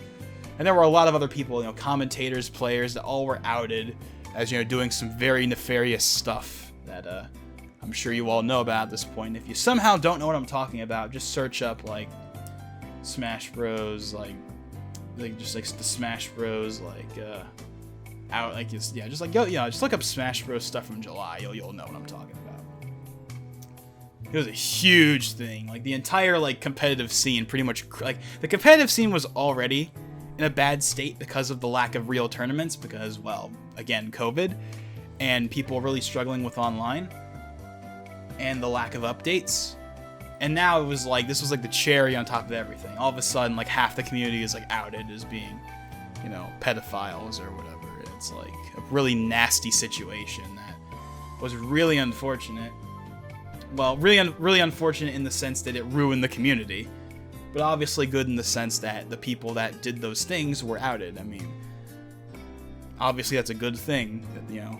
And there were a lot of other people, you know, commentators, players, that all were outed as, you know, doing some very nefarious stuff that I'm sure you all know about at this point. If you somehow don't know what I'm talking about, just search up like Smash Bros, like just like the Smash Bros, just look up Smash Bros stuff from July. You'll know what I'm talking about. It was a huge thing. Like the entire like competitive scene, pretty much like the competitive scene was already in a bad state because of the lack of real tournaments, because, well, again, COVID, and people really struggling with online, and the lack of updates. And now it was like, this was like the cherry on top of everything. All of a sudden, like, half the community is like outed as being, you know, pedophiles or whatever. It's like a really nasty situation that was really unfortunate. Well, really unfortunate in the sense that it ruined the community. But obviously good in the sense that the people that did those things were outed. I mean, obviously that's a good thing, that, you know,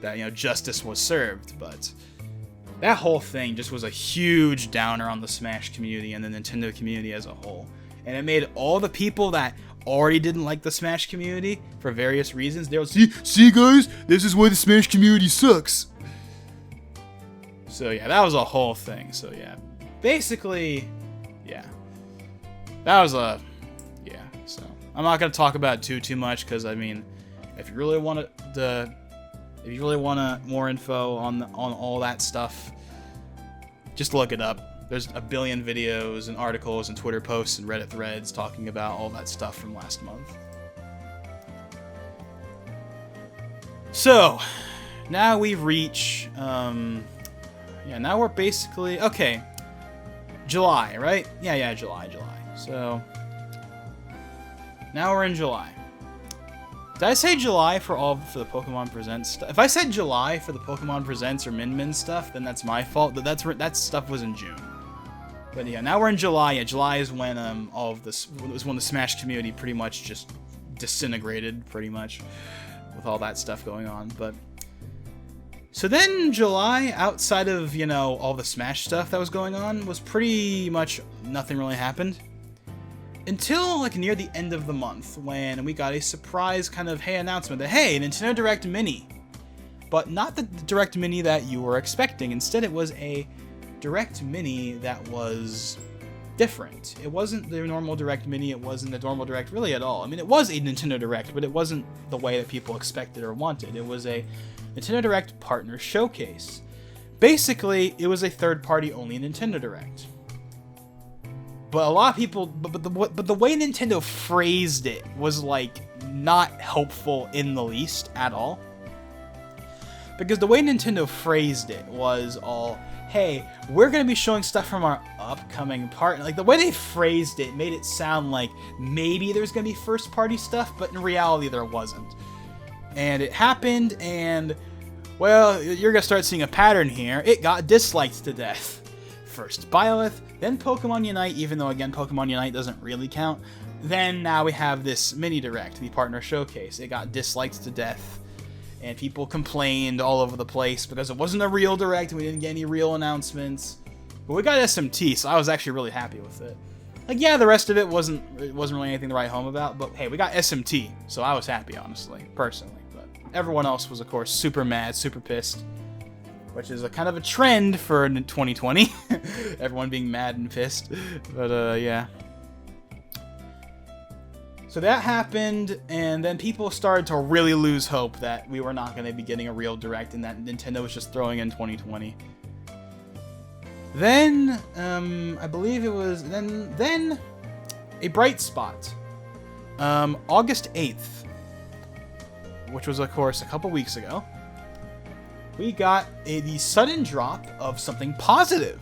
that, you know, justice was served, but that whole thing just was a huge downer on the Smash community and the Nintendo community as a whole. And it made all the people that already didn't like the Smash community for various reasons, they would see guys, this is why the Smash community sucks. So yeah, that was a whole thing. So yeah, basically, yeah, that was yeah. So I'm not gonna talk about it too much, because I mean, if you really want more info on all that stuff, just look it up. There's a billion videos and articles and Twitter posts and Reddit threads talking about all that stuff from last month. So now we reach, yeah, now we're basically, okay, July, right? Yeah, July. So now we're in July. Did I say July for the Pokemon Presents stuff? If I said July for the Pokemon Presents or Min stuff, then that's my fault. That stuff was in June. But yeah, now we're in July. Yeah, July is when all of this was when the Smash community pretty much just disintegrated, pretty much, with all that stuff going on. But so then July, outside of, you know, all the Smash stuff that was going on, was pretty much nothing really happened. Until, like, near the end of the month, when we got a surprise kind of, hey, announcement that, hey, Nintendo Direct Mini. But not the Direct Mini that you were expecting. Instead, it was a Direct Mini that was different. It wasn't the normal Direct Mini. It wasn't the normal Direct really at all. I mean, it was a Nintendo Direct, but it wasn't the way that people expected or wanted. It was a Nintendo Direct Partner Showcase. Basically, it was a third-party only Nintendo Direct. But a lot of people, but the way Nintendo phrased it was, like, not helpful in the least at all. Because the way Nintendo phrased it was all, hey, we're going to be showing stuff from our upcoming partner. Like, the way they phrased it made it sound like maybe there's going to be first-party stuff, but in reality there wasn't. And it happened, and, well, you're going to start seeing a pattern here. It got disliked to death. First Byleth, then Pokemon Unite, even though, again, Pokemon Unite doesn't really count. Then now we have this mini direct, the partner showcase. It got disliked to death, and people complained all over the place because it wasn't a real direct and we didn't get any real announcements. But we got SMT, so I was actually really happy with it. Like, yeah, the rest of it wasn't really anything to write home about, but hey, we got SMT, so I was happy, honestly, personally. But everyone else was, of course, super mad, super pissed. Which is a kind of a trend for 2020. Everyone being mad and pissed. But, yeah. So that happened, and then people started to really lose hope that we were not going to be getting a real Direct and that Nintendo was just throwing in 2020. Then, I believe it was... Then a bright spot. August 8th. Which was, of course, a couple weeks ago. We got the sudden drop of something positive.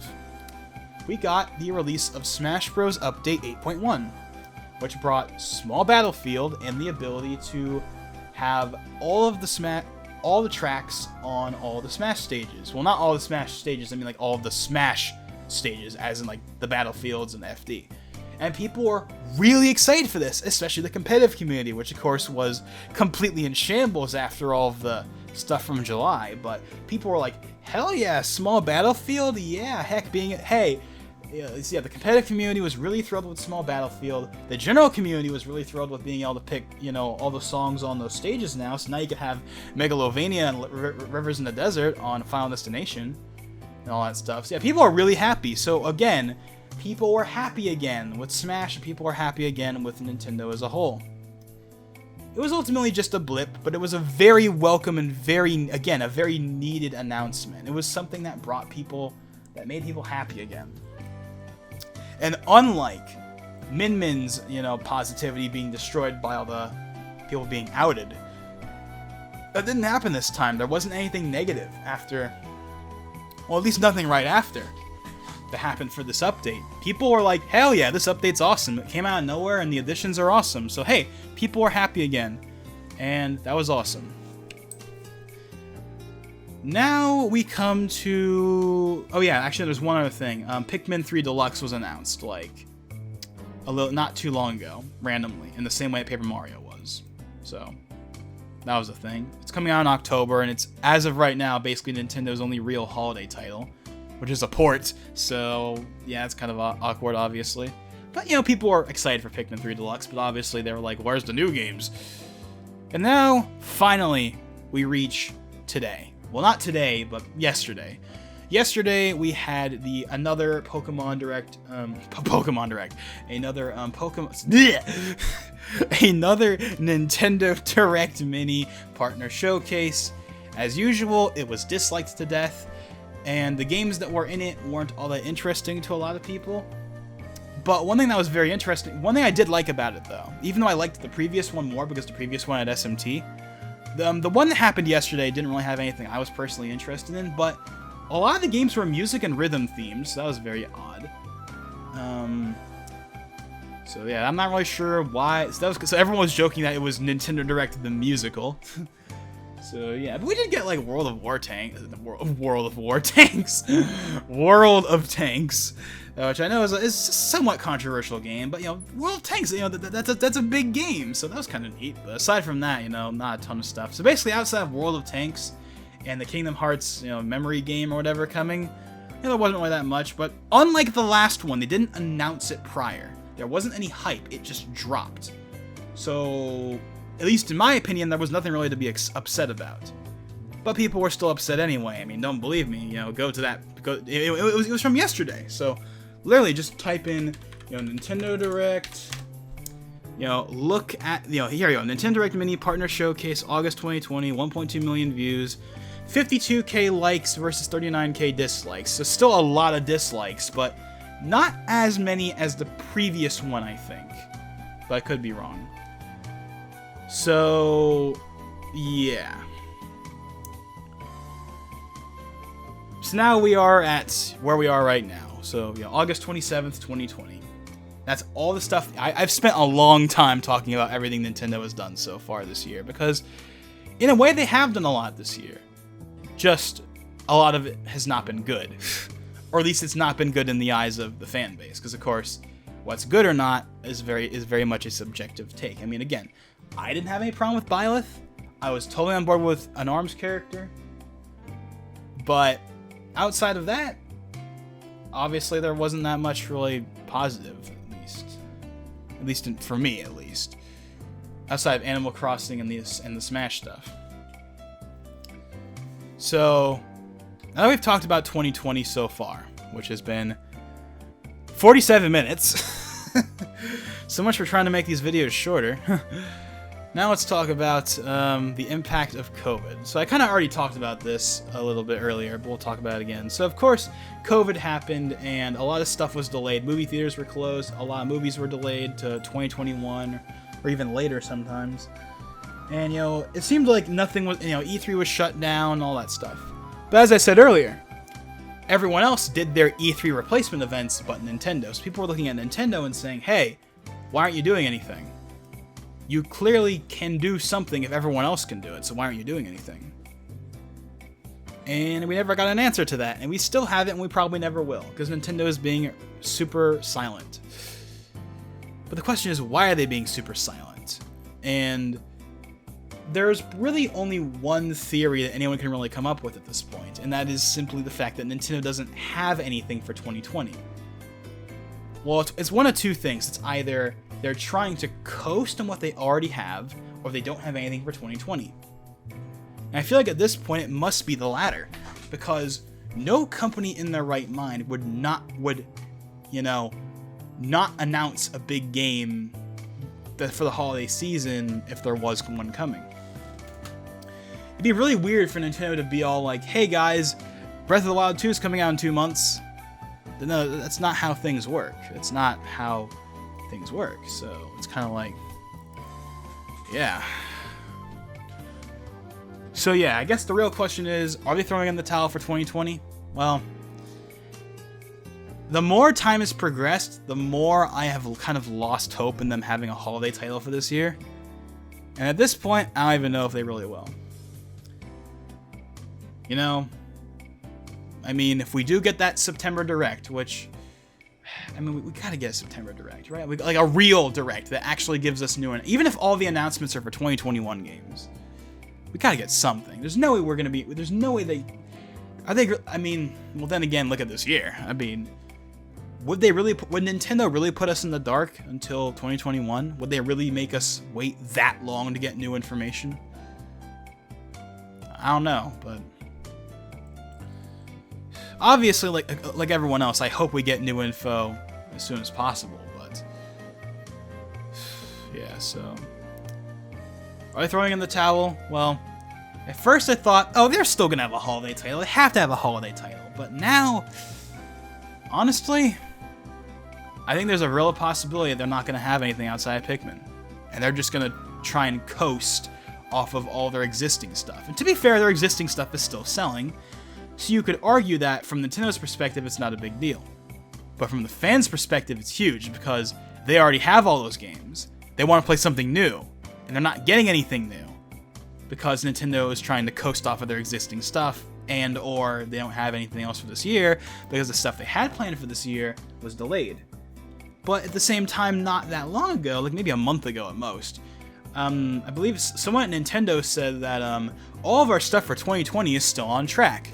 We got the release of Smash Bros. Update 8.1, which brought small battlefield and the ability to have all the tracks on all the Smash stages. Well, not all the Smash stages. I mean, like, all of the Smash stages, as in, like, the battlefields and the FD. And people were really excited for this, especially the competitive community, which, of course, was completely in shambles after all of the stuff from July. But people were like, hell yeah, small battlefield, yeah, heck, hey, yeah, the competitive community was really thrilled with small battlefield. The general community was really thrilled with being able to pick, you know, all the songs on those stages now. So now you could have Megalovania and Rivers in the Desert on Final Destination and all that stuff. So yeah, people are really happy. So again, people were happy again with Smash, and people were happy again with Nintendo as a whole. It was ultimately just a blip, but it was a very welcome and a very needed announcement. It was something that that made people happy again. And unlike Min-Min's, you know, positivity being destroyed by all the people being outed, that didn't happen this time. There wasn't anything negative after, well, at least nothing right after that happened for this update. People were like, hell yeah, this update's awesome. It came out of nowhere and the additions are awesome. So hey, people were happy again. And that was awesome. Now we come to... Oh yeah, actually there's one other thing. Pikmin 3 Deluxe was announced, like, not too long ago, randomly, in the same way Paper Mario was. So, That was a thing. It's coming out in October, and it's, as of right now, basically Nintendo's only real holiday title, which is a port. So, yeah, it's kind of awkward, obviously. But, you know, people were excited for Pikmin 3 Deluxe, but obviously they were like, where's the new games? And now, finally, we reach today. Well, not today, but yesterday. Yesterday, we had another Pokemon Direct, another another Nintendo Direct Mini Partner Showcase. As usual, it was disliked to death, and the games that were in it weren't all that interesting to a lot of people. But one thing that was very interesting, one thing I did like about it though, even though I liked the previous one more because the previous one had SMT, the one that happened yesterday didn't really have anything I was personally interested in, but a lot of the games were music and rhythm themed, so that was very odd. So yeah, I'm not really sure why. So everyone was joking that it was Nintendo Direct the musical. So yeah, but we did get like World of Tanks, which I know is a somewhat controversial game, but you know, World of Tanks, you know, that's a big game, so that was kind of neat. But aside from that, you know, not a ton of stuff. So basically, outside of World of Tanks and the Kingdom Hearts, you know, memory game or whatever coming, you know, there wasn't really that much. But unlike the last one, they didn't announce it prior. There wasn't any hype. It just dropped. So, at least in my opinion, there was nothing really to be upset about. But people were still upset anyway. I mean, don't believe me. You know, go to that. It was from yesterday. So, literally, just type in, you know, Nintendo Direct. You know, look at, you know, here you go. Nintendo Direct Mini Partner Showcase, August 2020, 1.2 million views, 52k likes versus 39k dislikes. So still a lot of dislikes, but not as many as the previous one, I think. But I could be wrong. So, yeah. So now we are at where we are right now. So, yeah, August 27th, 2020. That's all the stuff. I've spent a long time talking about everything Nintendo has done so far this year, because in a way they have done a lot this year. Just a lot of it has not been good. Or at least it's not been good in the eyes of the fan base, because of course, what's good or not is very much a subjective take. I mean, again, I didn't have any problem with Byleth. I was totally on board with an ARMS character. But outside of that, obviously there wasn't that much really positive, at least for me, at least. Outside of Animal Crossing and the Smash stuff. So, now that we've talked about 2020 so far, which has been 47 minutes. So much for trying to make these videos shorter. Now let's talk about the impact of COVID. So I kind of already talked about this a little bit earlier, but we'll talk about it again. So of course, COVID happened and a lot of stuff was delayed. Movie theaters were closed. A lot of movies were delayed to 2021 or even later sometimes. And, you know, it seemed like nothing was, you know, E3 was shut down, all that stuff. But as I said earlier, everyone else did their E3 replacement events but Nintendo. So people were looking at Nintendo and saying, hey, why aren't you doing anything? You clearly can do something if everyone else can do it, so why aren't you doing anything? And we never got an answer to that, and we still haven't, and we probably never will, because Nintendo is being super silent. But the question is, why are they being super silent? And there's really only one theory that anyone can really come up with at this point, and that is simply the fact that Nintendo doesn't have anything for 2020. Well, it's one of two things. It's either they're trying to coast on what they already have, or they don't have anything for 2020. And I feel like at this point it must be the latter, because no company in their right mind would not announce a big game for the holiday season if there was one coming. It'd be really weird for Nintendo to be all like, hey guys, Breath of the Wild 2 is coming out in 2 months. No, that's not how things work. It's not how things work. So it's kind of like, yeah. So yeah, I guess the real question is, are they throwing in the towel for 2020? Well, the more time has progressed, the more I have kind of lost hope in them having a holiday title for this year. And at this point, I don't even know if they really will. You know, I mean, if we do get that September Direct, which, I mean, we gotta get a September Direct, right? Like a real Direct that actually gives us new, even if all the announcements are for 2021 games. We gotta get something. There's no way we're gonna be. There's no way they. Are they? I mean, well then again, look at this year. I mean, would they really? Would Nintendo really put us in the dark until 2021? Would they really make us wait that long to get new information? I don't know, but obviously, like everyone else, I hope we get new info as soon as possible. But yeah, so are they throwing in the towel? Well, at first I thought, oh, they're still gonna have a holiday title. They have to have a holiday title. But now, honestly, I think there's a real possibility that they're not gonna have anything outside of Pikmin, and they're just gonna try and coast off of all their existing stuff. And to be fair, their existing stuff is still selling, so you could argue that from Nintendo's perspective, it's not a big deal. But from the fans' perspective, it's huge because they already have all those games. They want to play something new, and they're not getting anything new because Nintendo is trying to coast off of their existing stuff, and or they don't have anything else for this year because the stuff they had planned for this year was delayed. But at the same time, not that long ago, like maybe a month ago at most, I believe someone at Nintendo said that all of our stuff for 2020 is still on track.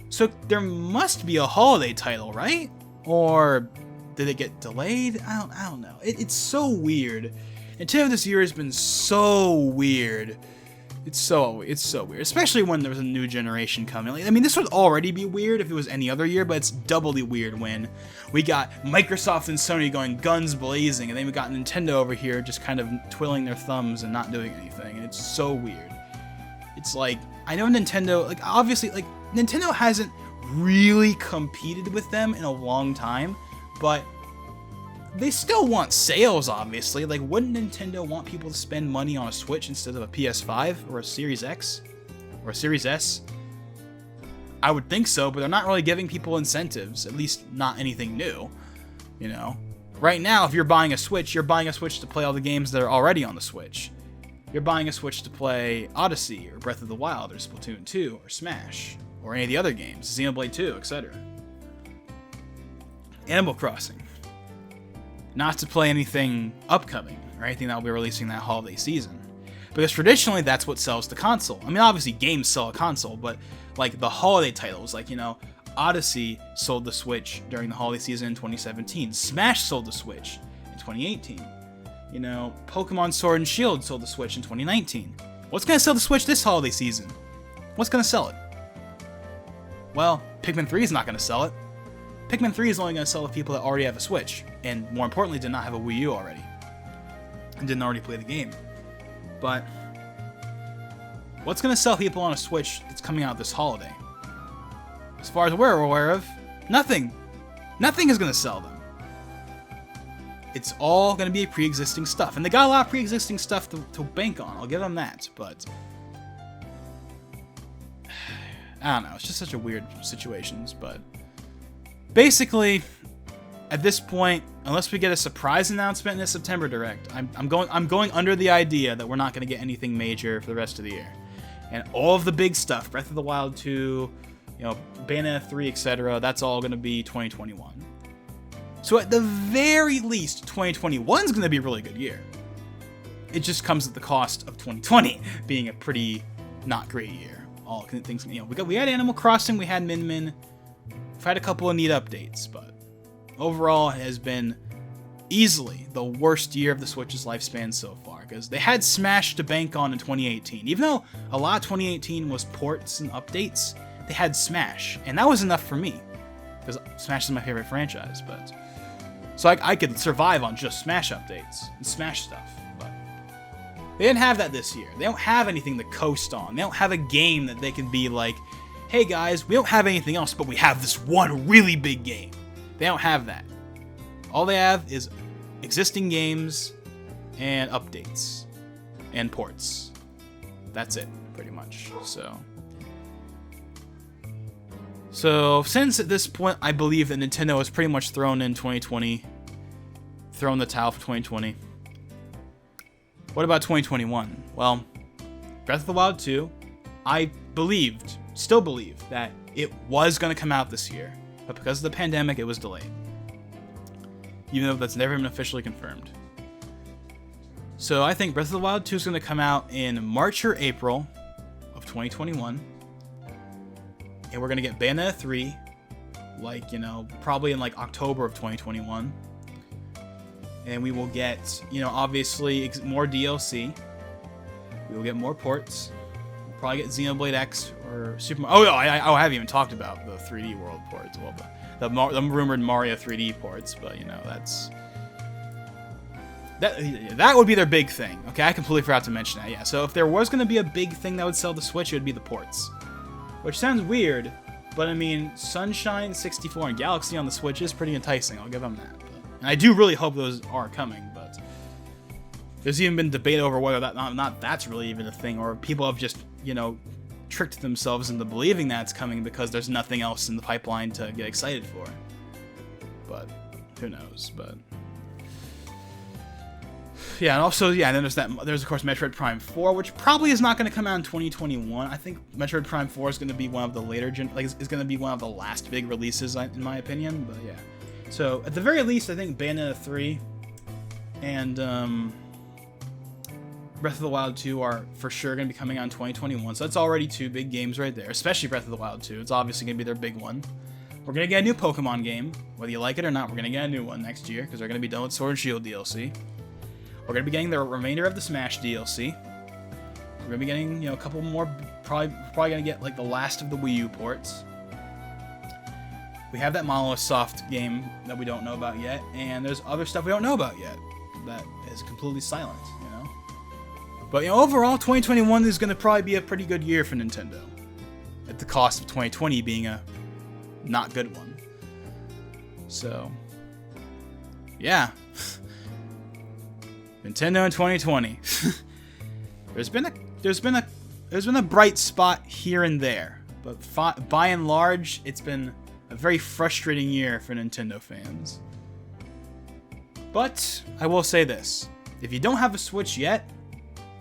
So there must be a holiday title, right? Or did it get delayed? I don't know. It's so weird. Nintendo this year has been so weird. It's so weird, especially when there was a new generation coming. Like, I mean, this would already be weird if it was any other year, but it's doubly weird when we got Microsoft and Sony going guns blazing, and then we got Nintendo over here just kind of twiddling their thumbs and not doing anything, and it's so weird. It's like, I know Nintendo, like, obviously, like, Nintendo hasn't really competed with them in a long time, but they still want sales, obviously. Like, wouldn't Nintendo want people to spend money on a Switch instead of a PS5 or a Series X or a Series S? I would think so, but they're not really giving people incentives, at least not anything new, you know? Right now, if you're buying a Switch, you're buying a Switch to play all the games that are already on the Switch. You're buying a Switch to play Odyssey or Breath of the Wild or Splatoon 2 or Smash or any of the other games, Xenoblade 2, etc. Animal Crossing. Not to play anything upcoming or anything that will be releasing that holiday season. Because traditionally, that's what sells the console. I mean, obviously, games sell a console, but like the holiday titles, like, you know, Odyssey sold the Switch during the holiday season in 2017. Smash sold the Switch in 2018. You know, Pokemon Sword and Shield sold the Switch in 2019. What's going to sell the Switch this holiday season? What's going to sell it? Well, Pikmin 3 is not going to sell it. Pikmin 3 is only going to sell to people that already have a Switch, and more importantly, did not have a Wii U already, and didn't already play the game. But what's going to sell people on a Switch that's coming out this holiday? As far as we're aware of, nothing. Nothing is going to sell them. It's all going to be pre-existing stuff, and they got a lot of pre-existing stuff to bank on. I'll give them that, but I don't know. It's just such a weird situations, but basically, at this point, unless we get a surprise announcement in the September Direct, I'm going under the idea that we're not going to get anything major for the rest of the year. And all of the big stuff, Breath of the Wild 2, you know, Bayonetta 3, etc., that's all going to be 2021. So at the very least, 2021 is going to be a really good year. It just comes at the cost of 2020 being a pretty not great year. All things, you know, we had Animal Crossing, we had Min Min. We've had a couple of neat updates, but overall it has been easily the worst year of the Switch's lifespan so far, because they had Smash to bank on in 2018. Even though a lot of 2018 was ports and updates, they had Smash, and that was enough for me, because Smash is my favorite franchise. But so I could survive on just Smash updates and Smash stuff, but they didn't have that this year. They don't have anything to coast on. They don't have a game that they can be like, hey guys, we don't have anything else, but we have this one really big game. They don't have that. All they have is existing games and updates and ports. That's it, pretty much. So since at this point I believe that Nintendo has pretty much thrown in 2020, thrown the towel for 2020, what about 2021? Well, Breath of the Wild 2, I still believe that it was going to come out this year, but because of the pandemic, it was delayed. Even though that's never been officially confirmed. So I think Breath of the Wild 2 is going to come out in March or April of 2021. And we're going to get Bayonetta 3, like, you know, probably in like October of 2021. And we will get, you know, obviously more DLC. We will get more ports. We'll probably get Xenoblade X or Super Mario. Oh, I haven't even talked about the 3D World ports. Well, the rumored Mario 3D ports, but, you know, that would be their big thing. Okay, I completely forgot to mention that. Yeah, so if there was going to be a big thing that would sell the Switch, it would be the ports. Which sounds weird, but I mean, Sunshine 64 and Galaxy on the Switch is pretty enticing. I'll give them that. And I do really hope those are coming, but there's even been debate over whether that's really even a thing, or people have just, you know, tricked themselves into believing that's coming because there's nothing else in the pipeline to get excited for. But who knows? But yeah, and also, yeah, and then there's of course Metroid Prime 4, which probably is not going to come out in 2021. I think Metroid Prime 4 is going to be one of the later is going to be one of the last big releases in my opinion. But yeah, so at the very least, I think Bayonetta 3 and Breath of the Wild 2 are for sure going to be coming out in 2021. So that's already 2 big games right there, especially Breath of the Wild 2. It's obviously going to be their big one. We're going to get a new Pokemon game, whether you like it or not. We're going to get a new one next year because they're going to be done with Sword and Shield DLC. We're going to be getting the remainder of the Smash DLC. We're going to be getting, you know, a couple more, probably going to get like the last of the Wii U ports. We have that Monolith Soft game that we don't know about yet, and there's other stuff we don't know about yet that is completely silent, you know. But, you know, overall, 2021 is going to probably be a pretty good year for Nintendo, at the cost of 2020 being a not good one. So, yeah. Nintendo in 2020. There's been a bright spot here and there, but by and large, it's been a very frustrating year for Nintendo fans. But I will say this: if you don't have a Switch yet,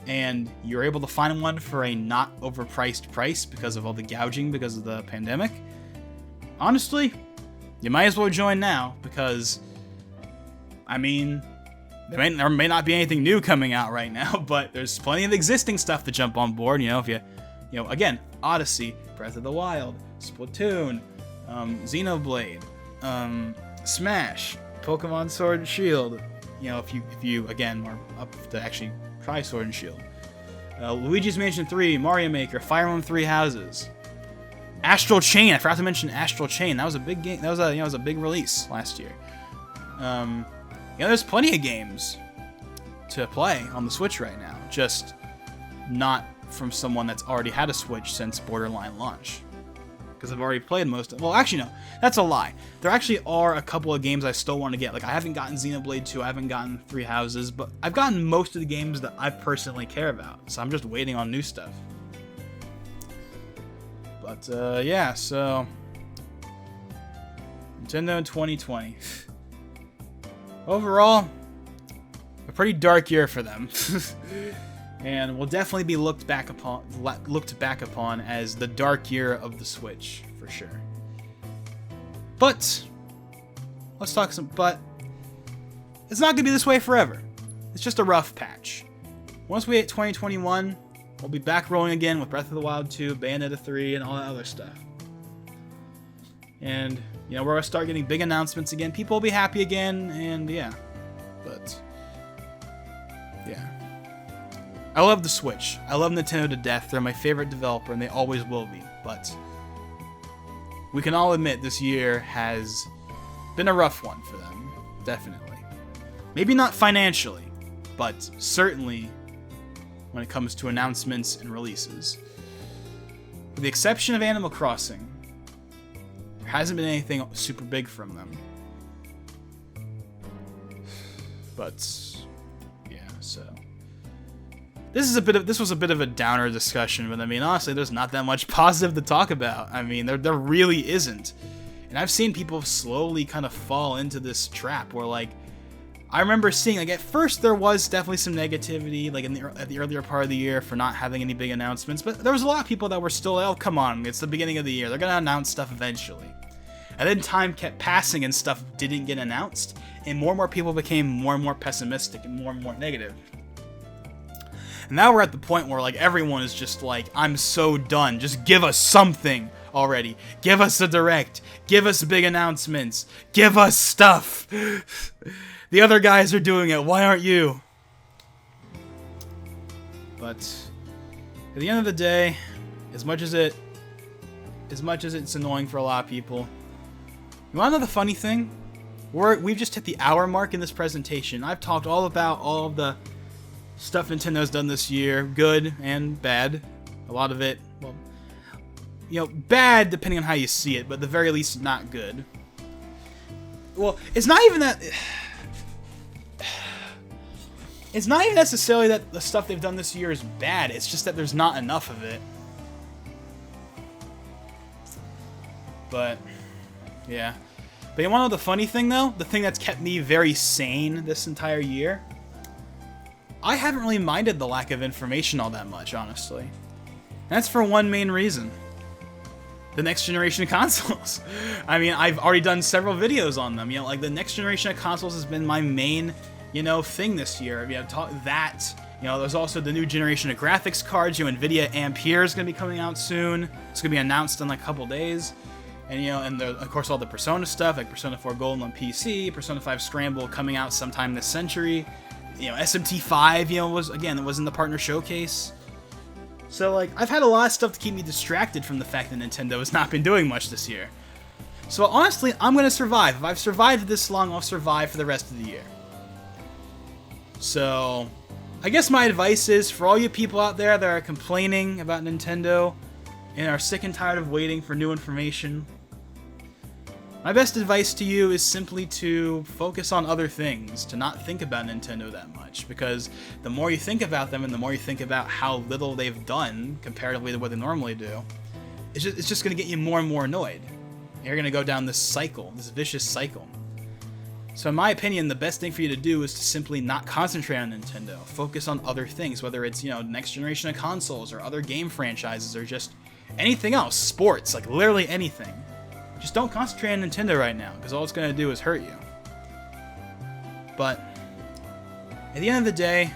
and you're able to find one for a not overpriced price because of all the gouging because of the pandemic, honestly, you might as well join now, because, I mean, there may not be anything new coming out right now, but there's plenty of existing stuff to jump on board. You know, if you know, again, Odyssey, Breath of the Wild, Splatoon, Xenoblade, Smash, Pokemon Sword and Shield. You know, if you again are up to actually try Sword and Shield, Luigi's Mansion 3, Mario Maker, Fire Emblem 3 Houses, Astral Chain. I forgot to mention Astral Chain. That was a big game. That was a big release last year. You know, there's plenty of games to play on the Switch right now, just not from someone that's already had a Switch since Borderline launch. Because I've already played most of... Well, actually, no. That's a lie. There actually are a couple of games I still want to get. Like, I haven't gotten Xenoblade 2, I haven't gotten 3 Houses, but I've gotten most of the games that I personally care about. So I'm just waiting on new stuff. But, yeah, so... Nintendo in 2020. Overall, a pretty dark year for them. And will definitely be looked back upon as the dark year of the Switch, for sure. But let's talk but it's not gonna be this way forever. It's just a rough patch. Once we hit 2021, we'll be back rolling again with Breath of the Wild 2, Bayonetta 3, and all that other stuff. And, you know, we're gonna start getting big announcements again. People will be happy again, and yeah. But yeah. I love the Switch. I love Nintendo to death. They're my favorite developer, and they always will be. But we can all admit this year has been a rough one for them. Definitely. Maybe not financially, but certainly when it comes to announcements and releases. With the exception of Animal Crossing, there hasn't been anything super big from them. But yeah, so this was a bit of a downer discussion, but I mean, honestly, there's not that much positive to talk about. I mean, there really isn't. And I've seen people slowly kind of fall into this trap where, like, I remember seeing, like, at first there was definitely some negativity, like, at the earlier part of the year for not having any big announcements, but there was a lot of people that were still, oh, come on, it's the beginning of the year, they're gonna announce stuff eventually. And then time kept passing and stuff didn't get announced, and more people became more and more pessimistic and more negative. And now we're at the point where, like, everyone is just like, I'm so done. Just give us something already. Give us a direct. Give us big announcements. Give us stuff. The other guys are doing it. Why aren't you? But at the end of the day, as much as it's annoying for a lot of people, you want to know the funny thing? We've just hit the hour mark in this presentation. I've talked all about all of the stuff Nintendo's done this year, good and bad. A lot of it, well, you know, bad depending on how you see it, but at the very least not good. Well, it's not even that... It's not even necessarily that the stuff they've done this year is bad, it's just that there's not enough of it. But, yeah. But you want to know the funny thing, though? The thing that's kept me very sane this entire year? I haven't really minded the lack of information all that much, honestly. And that's for one main reason. The next generation of consoles. I mean, I've already done several videos on them. You know, like, the next generation of consoles has been my main, you know, thing this year. You know, you know, there's also the new generation of graphics cards. You know, NVIDIA Ampere is going to be coming out soon. It's going to be announced in like a couple days. And, you know, and of course all the Persona stuff, like Persona 4 Golden on PC, Persona 5 Scramble coming out sometime this century. You know, SMT5, you know, was in the partner showcase. So, like, I've had a lot of stuff to keep me distracted from the fact that Nintendo has not been doing much this year. So, honestly, I'm going to survive. If I've survived this long, I'll survive for the rest of the year. So, I guess my advice is, for all you people out there that are complaining about Nintendo and are sick and tired of waiting for new information, my best advice to you is simply to focus on other things, to not think about Nintendo that much, because the more you think about them and the more you think about how little they've done comparatively to what they normally do, it's just going to get you more and more annoyed. You're going to go down this cycle, this vicious cycle. So in my opinion, the best thing for you to do is to simply not concentrate on Nintendo. Focus on other things, whether it's, you know, next generation of consoles or other game franchises or just anything else, sports, like literally anything. Just don't concentrate on Nintendo right now, because all it's going to do is hurt you. But at the end of the day,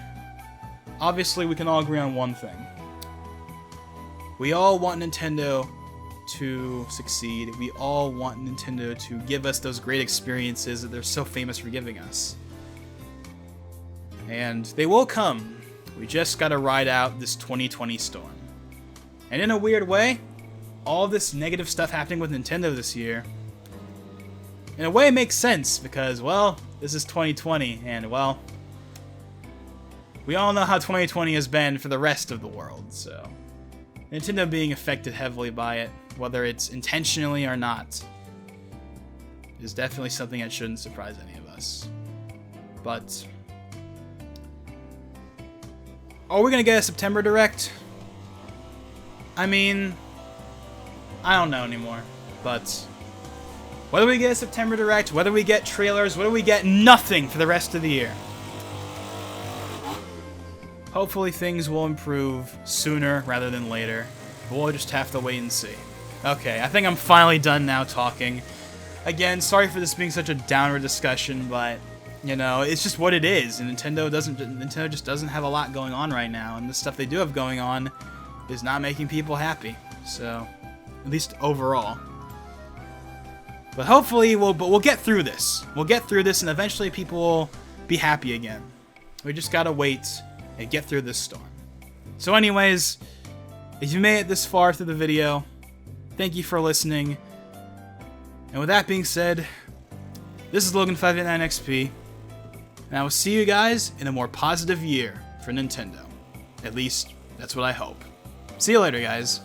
obviously we can all agree on one thing. We all want Nintendo to succeed. We all want Nintendo to give us those great experiences that they're so famous for giving us. And they will come. We just gotta ride out this 2020 storm. And in a weird way, all this negative stuff happening with Nintendo this year, in a way it makes sense, because, well, this is 2020, and, well, we all know how 2020 has been for the rest of the world, so Nintendo being affected heavily by it, whether it's intentionally or not, is definitely something that shouldn't surprise any of us. But are we gonna get a September Direct? I mean, I don't know anymore, but whether we get a September Direct, whether we get trailers, whether we get nothing for the rest of the year, hopefully things will improve sooner rather than later. We'll just have to wait and see. Okay, I think I'm finally done now talking. Again, sorry for this being such a downer discussion, but, you know, it's just what it is. And Nintendo just doesn't have a lot going on right now, and the stuff they do have going on is not making people happy. So, at least overall. But hopefully we'll get through this. We'll get through this, and eventually people will be happy again. We just gotta wait and get through this storm. So anyways, if you made it this far through the video, thank you for listening. And with that being said, this is Logan589XP, and I will see you guys in a more positive year for Nintendo. At least, that's what I hope. See you later, guys.